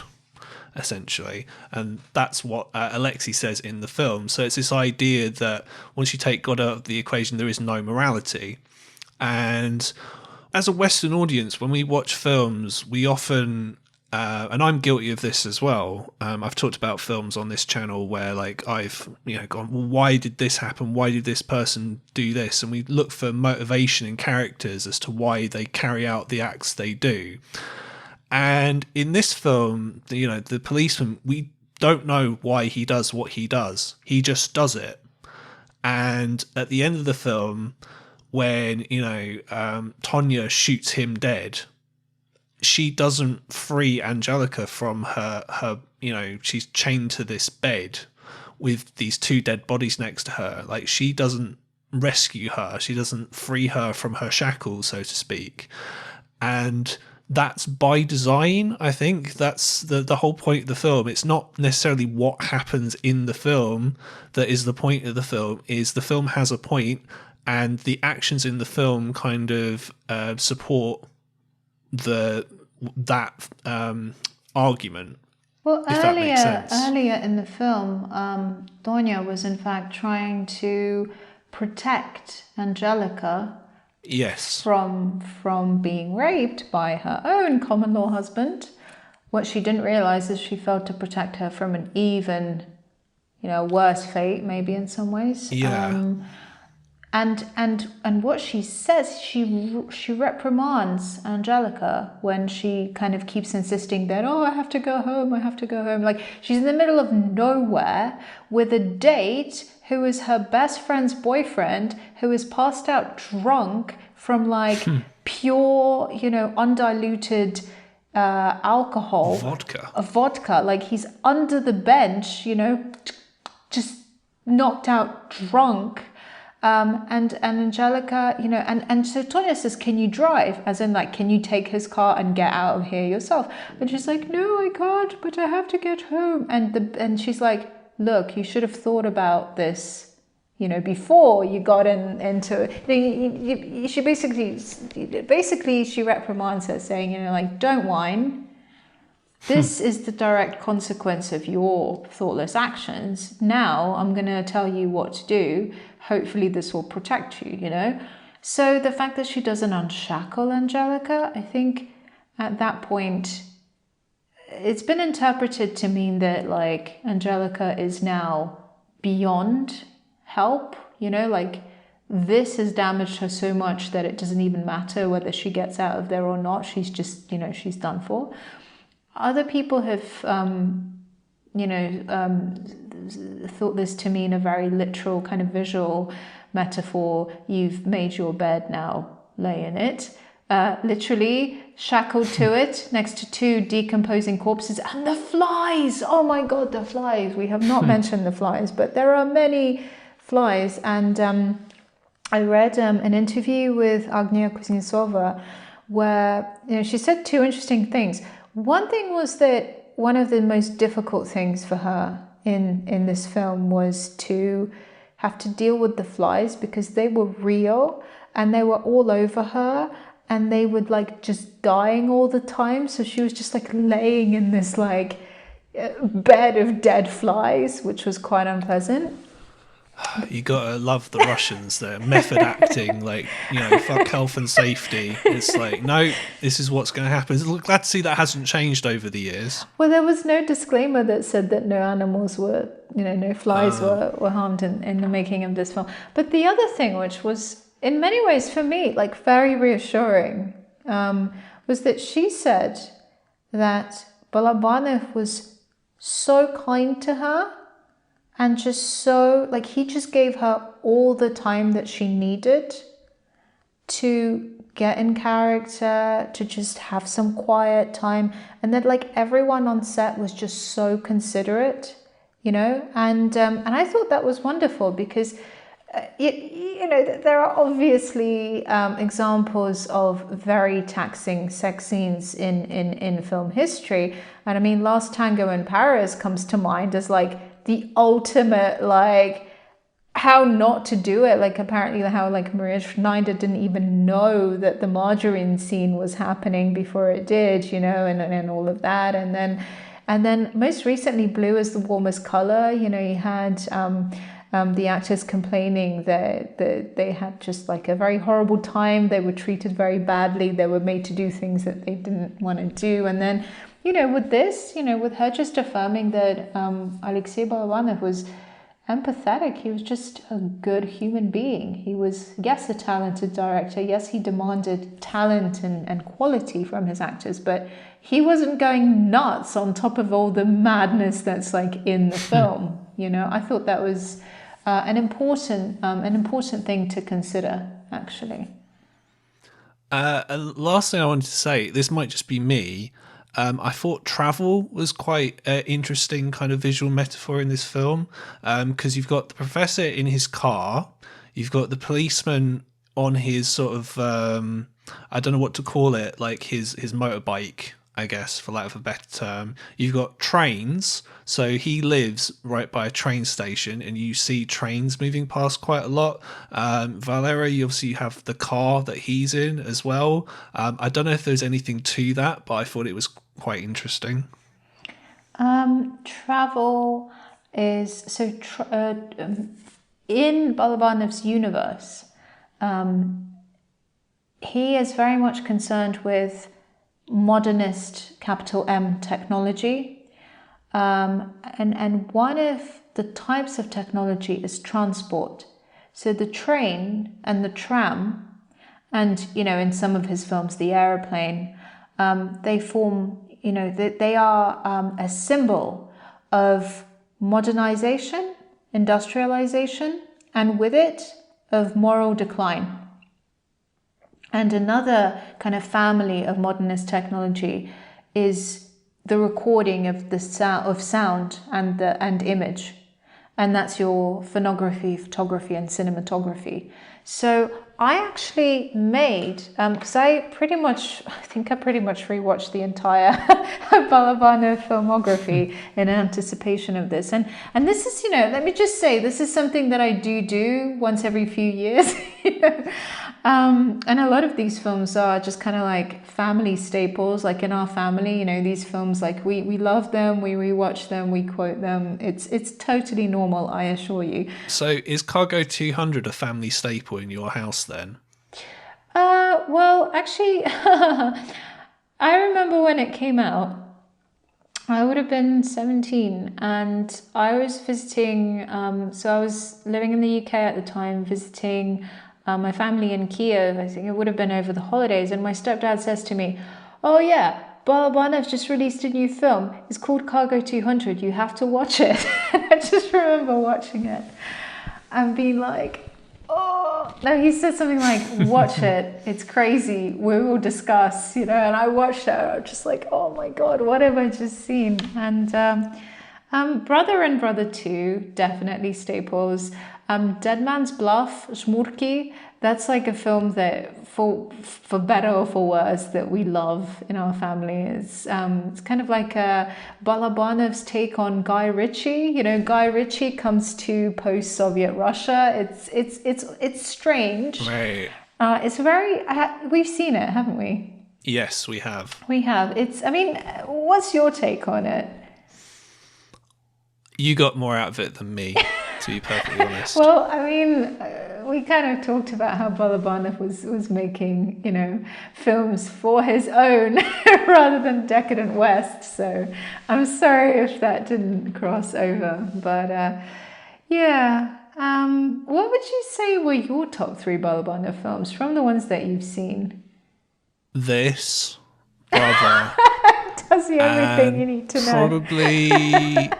essentially. And that's what Aleksei says in the film. So it's this idea that once you take God out of the equation, there is no morality. And as a Western audience, when we watch films, we often, and I'm guilty of this as well. I've talked about films on this channel where, like, I've gone, well, why did this happen? Why did this person do this? And we look for motivation in characters as to why they carry out the acts they do. And in this film, the policeman, we don't know why he does what he does. He just does it. And at the end of the film, when, Tonya shoots him dead, she doesn't free Angelica from her, she's chained to this bed with these two dead bodies next to her. Like, she doesn't rescue her. She doesn't free her from her shackles, so to speak. And that's by design. I think that's the whole point of the film. It's not necessarily what happens in the film that is the point of the film. Is the film has a point, and the actions in the film kind of support that argument. Well, If that makes sense. earlier in the film, Donya was in fact trying to protect Angelica, Yes. from being raped by her own common law husband. What she didn't realize is she failed to protect her from an even, worse fate, maybe in some ways. Yeah. And what she says, she reprimands Angelica when she kind of keeps insisting that, I have to go home, I have to go home. Like, she's in the middle of nowhere with a date who is her best friend's boyfriend, who is passed out drunk from like pure, undiluted alcohol. Vodka. Like, he's under the bench, just knocked out drunk. And Angelica, and so Tonya says, can you drive? As in, like, can you take his car and get out of here yourself? And she's like, no, I can't, but I have to get home. And she's like, look, you should have thought about this, before you got into it. She basically she reprimands her, saying, like, don't whine. This is the direct consequence of your thoughtless actions. Now I'm going to tell you what to do. Hopefully this will protect you, So the fact that she doesn't unshackle Angelica, I think at that point, it's been interpreted to mean that, like, Angelica is now beyond help, like, this has damaged her so much that it doesn't even matter whether she gets out of there or not. She's just, she's done for. Other people have, thought this to mean a very literal kind of visual metaphor. You've made your bed, now lay in it. Literally shackled to it next to two decomposing corpses and the flies. Oh my God, the flies. We have not mentioned the flies, but there are many flies. And I read an interview with Agnieszka Kuznetsova where she said two interesting things. One thing was that one of the most difficult things for her in this film was to have to deal with the flies, because they were real and they were all over her and they would, like, just dying all the time. So she was just, like, laying in this, like, bed of dead flies, which was quite unpleasant. You gotta love the Russians, their method acting, like, fuck health and safety. It's like, no, this is what's going to happen. Glad to see that hasn't changed over the years. Well, there was no disclaimer that said that no animals were, no flies were harmed in the making of this film. But the other thing, which was in many ways for me, like, very reassuring, was that she said that Balabanov was so kind to her. And just so, like, he just gave her all the time that she needed to get in character, to just have some quiet time. And that, like, everyone on set was just so considerate, and I thought that was wonderful, because, there are obviously examples of very taxing sex scenes in film history. And I mean, Last Tango in Paris comes to mind as, like, the ultimate, like, how not to do it. Like, apparently how, like, Maria Schneider didn't even know that the margarine scene was happening before it did, and all of that. And then most recently, Blue is the Warmest Color. You had the actors complaining that they had just, like, a very horrible time. They were treated very badly. They were made to do things that they didn't want to do. And then, with this, with her just affirming that Aleksei Balabanov was empathetic, he was just a good human being. He was, yes, a talented director. Yes, he demanded talent and quality from his actors, but he wasn't going nuts on top of all the madness that's, like, in the film. I thought that was an important thing to consider. actually. And last thing I wanted to say, this might just be me. I thought travel was quite an interesting kind of visual metaphor in this film, because you've got the professor in his car, you've got the policeman on his sort of I don't know what to call it, like his motorbike, I guess, for lack of a better term. You've got trains, so he lives right by a train station, and you see trains moving past quite a lot. Valera, you obviously have the car that he's in as well. I don't know if there's anything to that, but I thought it was quite interesting. Travel is so in Balabanov's universe. He is very much concerned with modernist capital M technology, and one of the types of technology is transport. So the train and the tram, and in some of his films the aeroplane, they form, they are a symbol of modernization, industrialization, and with it of moral decline. And another kind of family of modernist technology is the recording of the sound and image, and that's your phonography, photography, and cinematography. So I actually made, because I pretty much rewatched the entire Balabanov filmography in anticipation of this, and this is, let me just say, this is something that I do once every few years. And a lot of these films are just kind of like family staples, like in our family, these films, like we love them, we rewatch them, we quote them. It's totally normal, I assure you. So is Cargo 200 a family staple in your house then? Well, actually, I remember when it came out, I would have been 17, and I was visiting, so I was living in the UK at the time, visiting my family in Kiev. I think it would have been over the holidays, and my stepdad says to me, "Oh yeah, Balabanov just released a new film. It's called Cargo 200. You have to watch it." And I just remember watching it and being like, "Oh no!" He said something like, "Watch it. It's crazy. We will discuss." And I watched it. And I'm just like, "Oh my god, what have I just seen?" And Brother and Brother 2, definitely staples. Dead Man's Bluff, Shmurki, that's like a film that, for better or for worse, that we love in our family. It's kind of like Balabanov's take on Guy Ritchie. Guy Ritchie comes to post-Soviet Russia. It's strange. Right. It's very. We've seen it, haven't we? Yes, we have. We have. What's your take on it? You got more out of it than me, to be perfectly honest. Well, we kind of talked about how Balabanov was making, films for his own rather than decadent West. So I'm sorry if that didn't cross over. But yeah, what would you say were your top 3 Balabanov films from the ones that you've seen? This, Brother. Tells you everything you need to know. Probably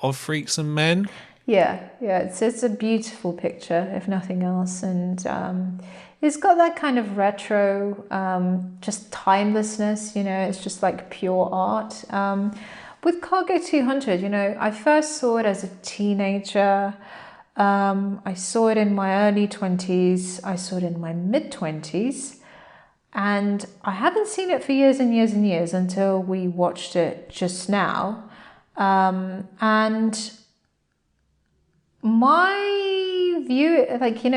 Of Freaks and Men. Yeah, it's a beautiful picture, if nothing else, and it's got that kind of retro, just timelessness. It's just like pure art. With Cargo 200, I first saw it as a teenager. I saw it in my early 20s. I saw it in my mid 20s. And I haven't seen it for years and years and years until we watched it just now. And my view,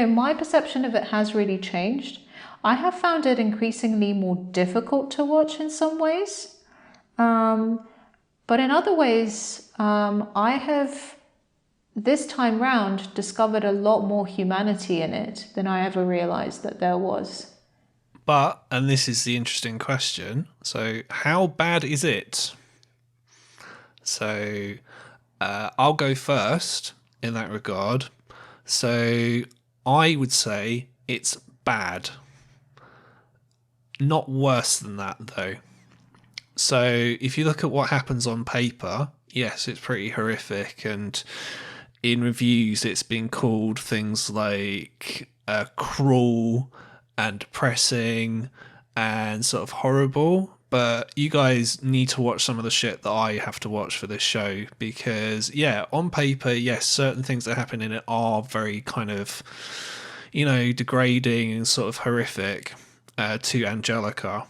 my perception of it has really changed. I have found it increasingly more difficult to watch in some ways. But in other ways, I have, this time round, discovered a lot more humanity in it than I ever realized that there was. But, and this is the interesting question, so how bad is it? So I'll go first in that regard. So I would say it's bad. Not worse than that, though. So if you look at what happens on paper, yes, it's pretty horrific. And in reviews, it's been called things like cruel and depressing and sort of horrible. But you guys need to watch some of the shit that I have to watch for this show because, yeah, on paper, yes, certain things that happen in it are very kind of, degrading and sort of horrific to Angelica.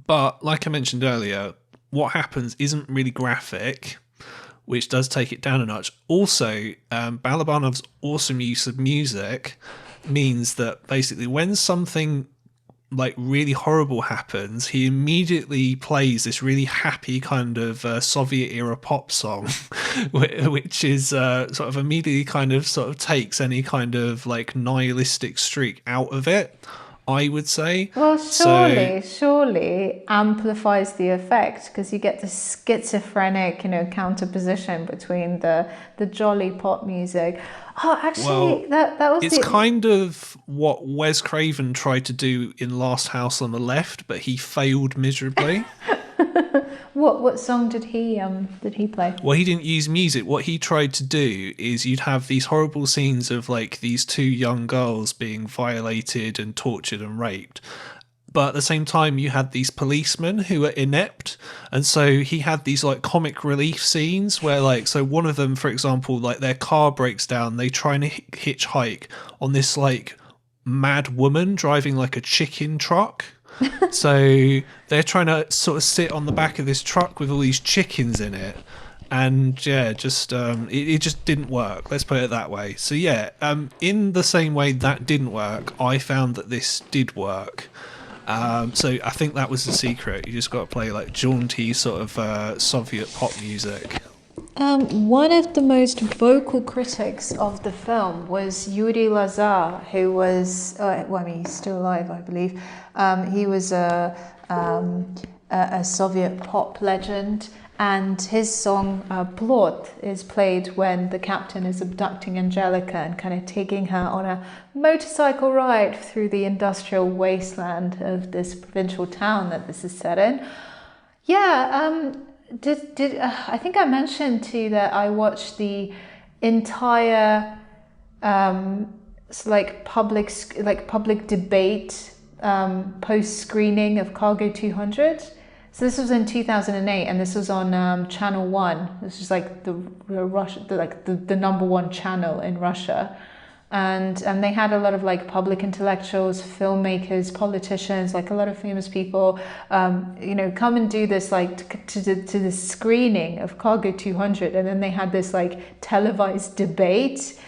But like I mentioned earlier, what happens isn't really graphic, which does take it down a notch. Also, Balabanov's awesome use of music means that basically when something like really horrible happens, he immediately plays this really happy kind of Soviet era pop song, which is sort of immediately kind of sort of takes any kind of like nihilistic streak out of it, I would say. Well, surely amplifies the effect because you get this schizophrenic, counterposition between the jolly pop music. Oh, actually, that was it's kind of what Wes Craven tried to do in Last House on the Left, but he failed miserably. What song did he play? Well, he didn't use music. What he tried to do is you'd have these horrible scenes of like these two young girls being violated and tortured and raped. But at the same time, you had these policemen who were inept. And so he had these like comic relief scenes where like, so one of them, for example, like their car breaks down. They try and hitchhike on this like mad woman driving like a chicken truck. So they're trying to sort of sit on the back of this truck with all these chickens in it. And yeah, just it just didn't work. Let's put it that way. So yeah, in the same way that didn't work, I found that this did work. So I think that was the secret. You just got to play like jaunty sort of Soviet pop music. One of the most vocal critics of the film was Yuri Lazar, who was, he's still alive, I believe. He was a Soviet pop legend, and his song Plot is played when the captain is abducting Angelica and kind of taking her on a motorcycle ride through the industrial wasteland of this provincial town that this is set in. Yeah, I think I mentioned to you that I watched the entire public debate post screening of Cargo 200. So this was in 2008, and this was on Channel 1. This is like the number one channel in Russia. And they had a lot of like public intellectuals, filmmakers, politicians, like a lot of famous people, come and do this like to the screening of Cargo 200, and then they had this like televised debate,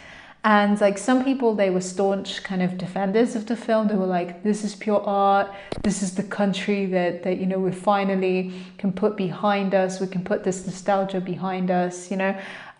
and like some people, they were staunch kind of defenders of the film. They were like, "This is pure art. This is the country that we finally can put behind us. We can put this nostalgia behind us."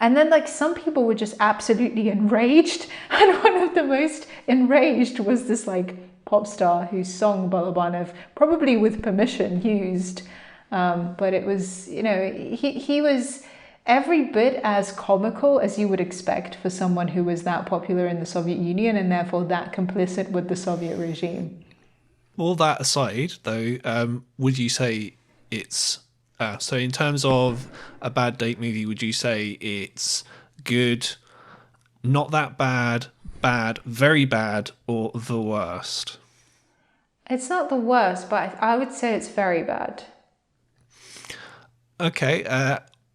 And then like some people were just absolutely enraged. And one of the most enraged was this like pop star whose song Balabanov, probably with permission, used. But it was, he was every bit as comical as you would expect for someone who was that popular in the Soviet Union and therefore that complicit with the Soviet regime. All that aside, though, would you say it's... so in terms of a bad date movie, would you say it's good, not that bad, bad, very bad, or the worst? It's not the worst, but I would say it's very bad. Okay,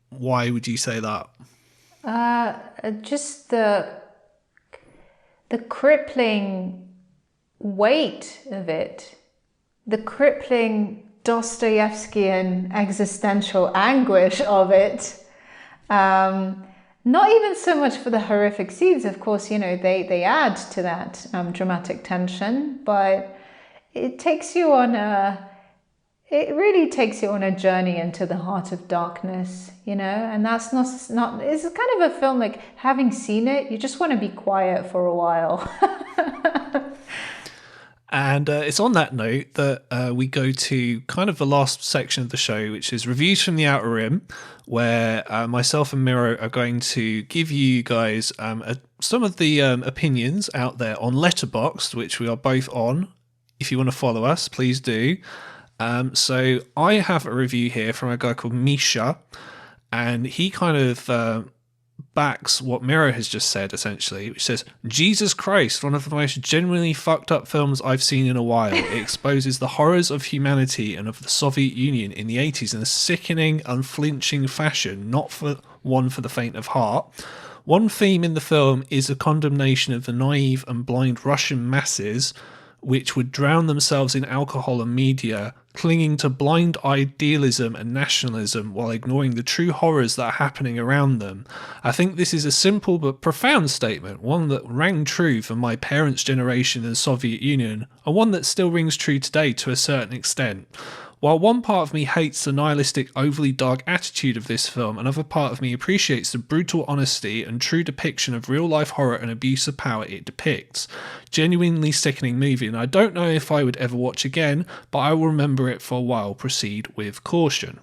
why would you say that? Just the crippling weight of it, the crippling Dostoevskian existential anguish of it. Not even so much for the horrific scenes, of course, they add to that dramatic tension, but it really takes you on a journey into the heart of darkness, and that's not it's kind of a film like, having seen it, you just want to be quiet for a while. And it's on that note that we go to kind of the last section of the show, which is Reviews from the Outer Rim, where myself and Miro are going to give you guys some of the opinions out there on Letterboxd, which we are both on. If you want to follow us, please do. So I have a review here from a guy called Misha, and he kind of backs what Miro has just said, essentially, which says, Jesus Christ, one of the most genuinely fucked up films I've seen in a while. It exposes the horrors of humanity and of the Soviet Union in the 80s in a sickening, unflinching fashion, not for one for the faint of heart. One theme in the film is a condemnation of the naive and blind Russian masses, which would drown themselves in alcohol and media, clinging to blind idealism and nationalism while ignoring the true horrors that are happening around them. I think this is a simple but profound statement, one that rang true for my parents' generation in the Soviet Union, and one that still rings true today to a certain extent. While one part of me hates the nihilistic, overly dark attitude of this film, another part of me appreciates the brutal honesty and true depiction of real-life horror and abuse of power it depicts. Genuinely sickening movie, and I don't know if I would ever watch again, but I will remember it for a while. Proceed with caution.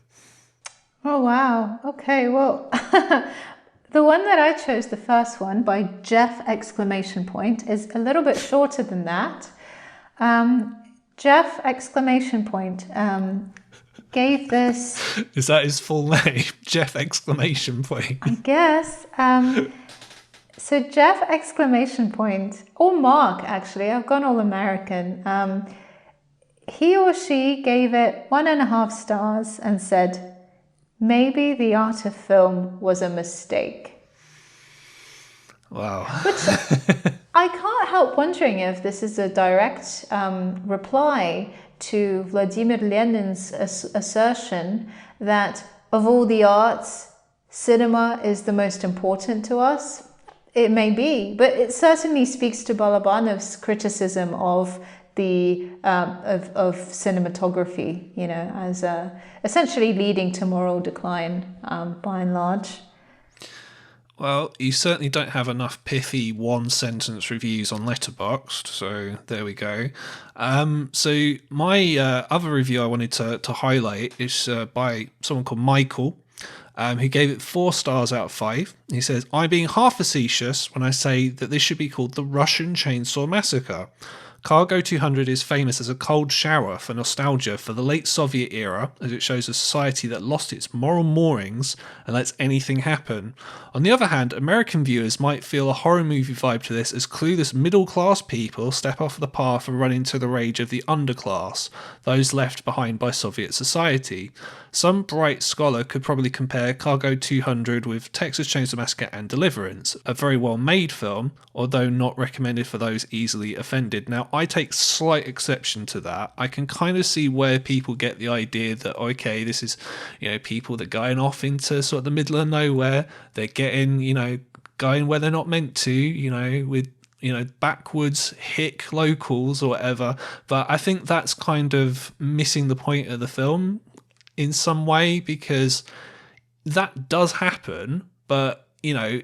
Oh, wow. Okay, well, the one that I chose, the first one, by Jeff exclamation point, is a little bit shorter than that. Jeff exclamation point gave this... Is that his full name? Jeff exclamation point. I guess. So Jeff exclamation point, or Mark actually, I've gone all American. He or she gave it 1.5 stars and said, maybe the art of film was a mistake. Wow. Which I can't help wondering if this is a direct reply to Vladimir Lenin's assertion that of all the arts, cinema is the most important to us. It may be, but it certainly speaks to Balabanov's criticism of the of cinematography, you know, as essentially leading to moral decline by and large. Well, you certainly don't have enough pithy one-sentence reviews on Letterboxd, so there we go. So my other review I wanted to highlight is by someone called Michael, who gave it 4 stars out of 5. He says, I'm being half facetious when I say that this should be called the Russian Chainsaw Massacre. Cargo 200 is famous as a cold shower for nostalgia for the late Soviet era, as it shows a society that lost its moral moorings and lets anything happen. On the other hand, American viewers might feel a horror movie vibe to this as clueless middle-class people step off the path and run into the rage of the underclass, those left behind by Soviet society. Some bright scholar could probably compare Cargo 200 with Texas Chainsaw Massacre and Deliverance, a very well-made film, although not recommended for those easily offended. Now, I take slight exception to that. I can kind of see where people get the idea that, okay, this is, you know, people that are going off into sort of the middle of nowhere. They're getting, you know, going where they're not meant to, you know, with, you know, backwoods hick locals or whatever. But I think that's kind of missing the point of the film in some way, because that does happen, but, you know,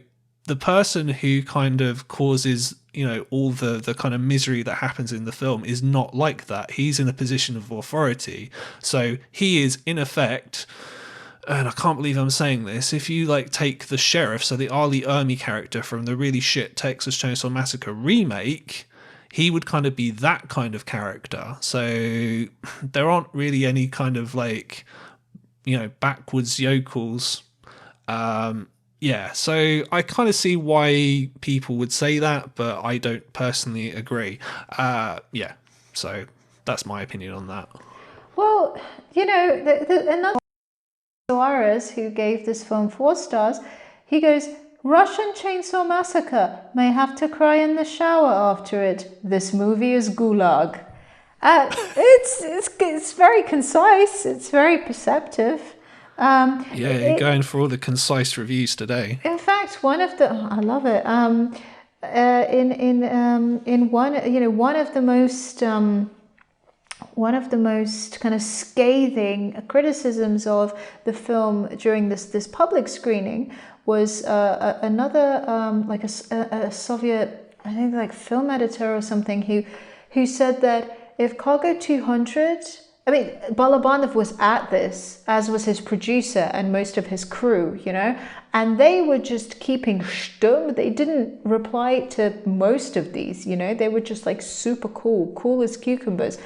the person who kind of causes, you know, all the kind of misery that happens in the film is not like that. He's in a position of authority. So he is, in effect, and I can't believe I'm saying this, if you like take the sheriff, so the Ali Ermey character from the really shit Texas Chainsaw Massacre remake, he would kind of be that kind of character. So there aren't really any kind of like, you know, backwoods yokels. Yeah, so I kind of see why people would say that, but I don't personally agree. Yeah, so that's my opinion on that. Well, you know, another Suarez, who gave this film 4 stars, he goes, Russian Chainsaw Massacre, may have to cry in the shower after it. This movie is gulag. It's very concise, it's very perceptive. Yeah, you're going for all the concise reviews today. In fact, one of the I love it. In one, you know, one of the most kind of scathing criticisms of the film during this public screening was another like a Soviet, I think, like film editor or something, who said that if Cargo 200, I mean, Balabanov was at this, as was his producer and most of his crew, you know, and they were just keeping stum. They didn't reply to most of these, you know, they were just like super cool as cucumbers.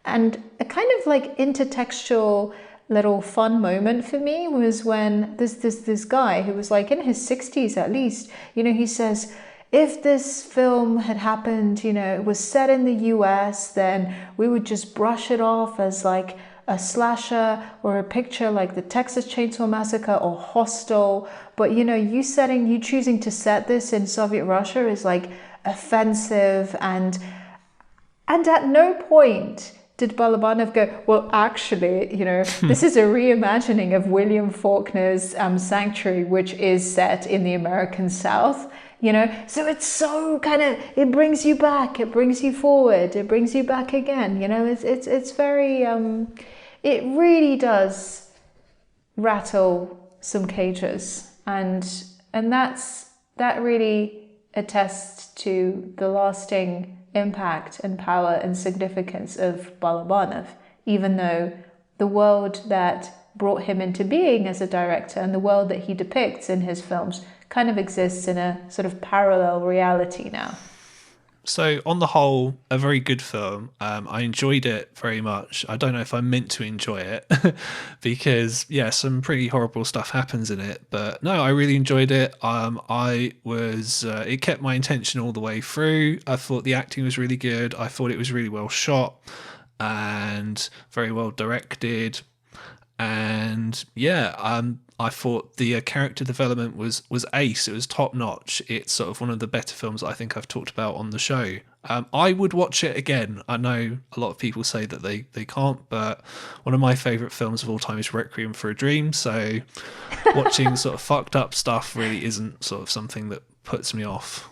And a kind of like intertextual little fun moment for me was when this guy who was like in his 60s at least, he says, if this film had happened, it was set in the US, then we would just brush it off as like a slasher or a picture like the Texas Chainsaw Massacre or Hostel. But you choosing to set this in Soviet Russia is like offensive, and at no point did Balabanov go, well, actually, this is a reimagining of William Faulkner's Sanctuary, which is set in the American South. So it's so it brings you back, it brings you forward, it brings you back again. It's very, it really does rattle some cages, and that really attests to the lasting impact and power and significance of Balabanov, even though the world that brought him into being as a director and the world that he depicts in his films kind of exists in a sort of parallel reality now. So on the whole, a very good film. I enjoyed it very much. I don't know if I meant to enjoy it because some pretty horrible stuff happens in it, but no, I really enjoyed it. It kept my attention all the way through. I thought the acting was really good. I thought it was really well shot and very well directed. And I thought the character development was ace. It was top notch. It's sort of one of the better films I think I've talked about on the show. I would watch it again. I know a lot of people say that they can't, but one of my favourite films of all time is Requiem for a Dream. So watching sort of fucked up stuff really isn't sort of something that puts me off.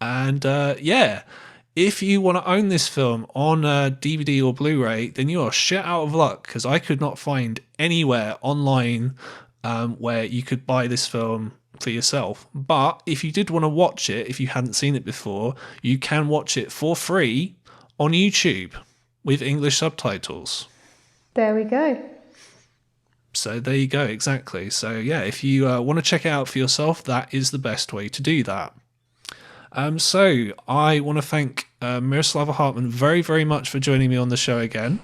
And if you want to own this film on DVD or Blu-ray, then you are shit out of luck, because I could not find anywhere online where you could buy this film for yourself. But if you did want to watch it, if you hadn't seen it before, you can watch it for free on YouTube with English subtitles. There we go. So there you go, exactly. So if you want to check it out for yourself, that is the best way to do that. So I want to thank Myroslava Hartmond very, very much for joining me on the show again.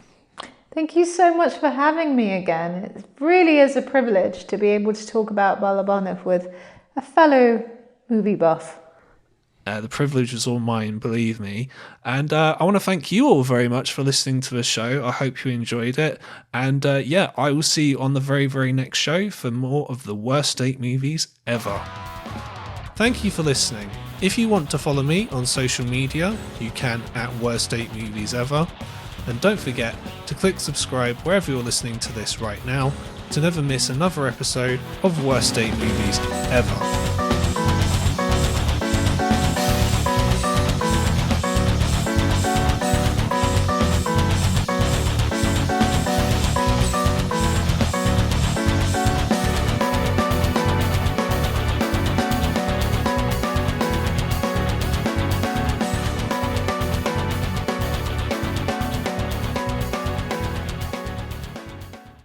Thank you so much for having me again. It really is a privilege to be able to talk about Balabanov with a fellow movie buff. The privilege was all mine, believe me. And I want to thank you all very much for listening to the show. I hope you enjoyed it. And I will see you on the very, very next show for more of the worst date movies ever. Thank you for listening. If you want to follow me on social media, you can at Worst Date Movies Ever. And don't forget to click subscribe wherever you're listening to this right now to never miss another episode of Worst Date Movies Ever.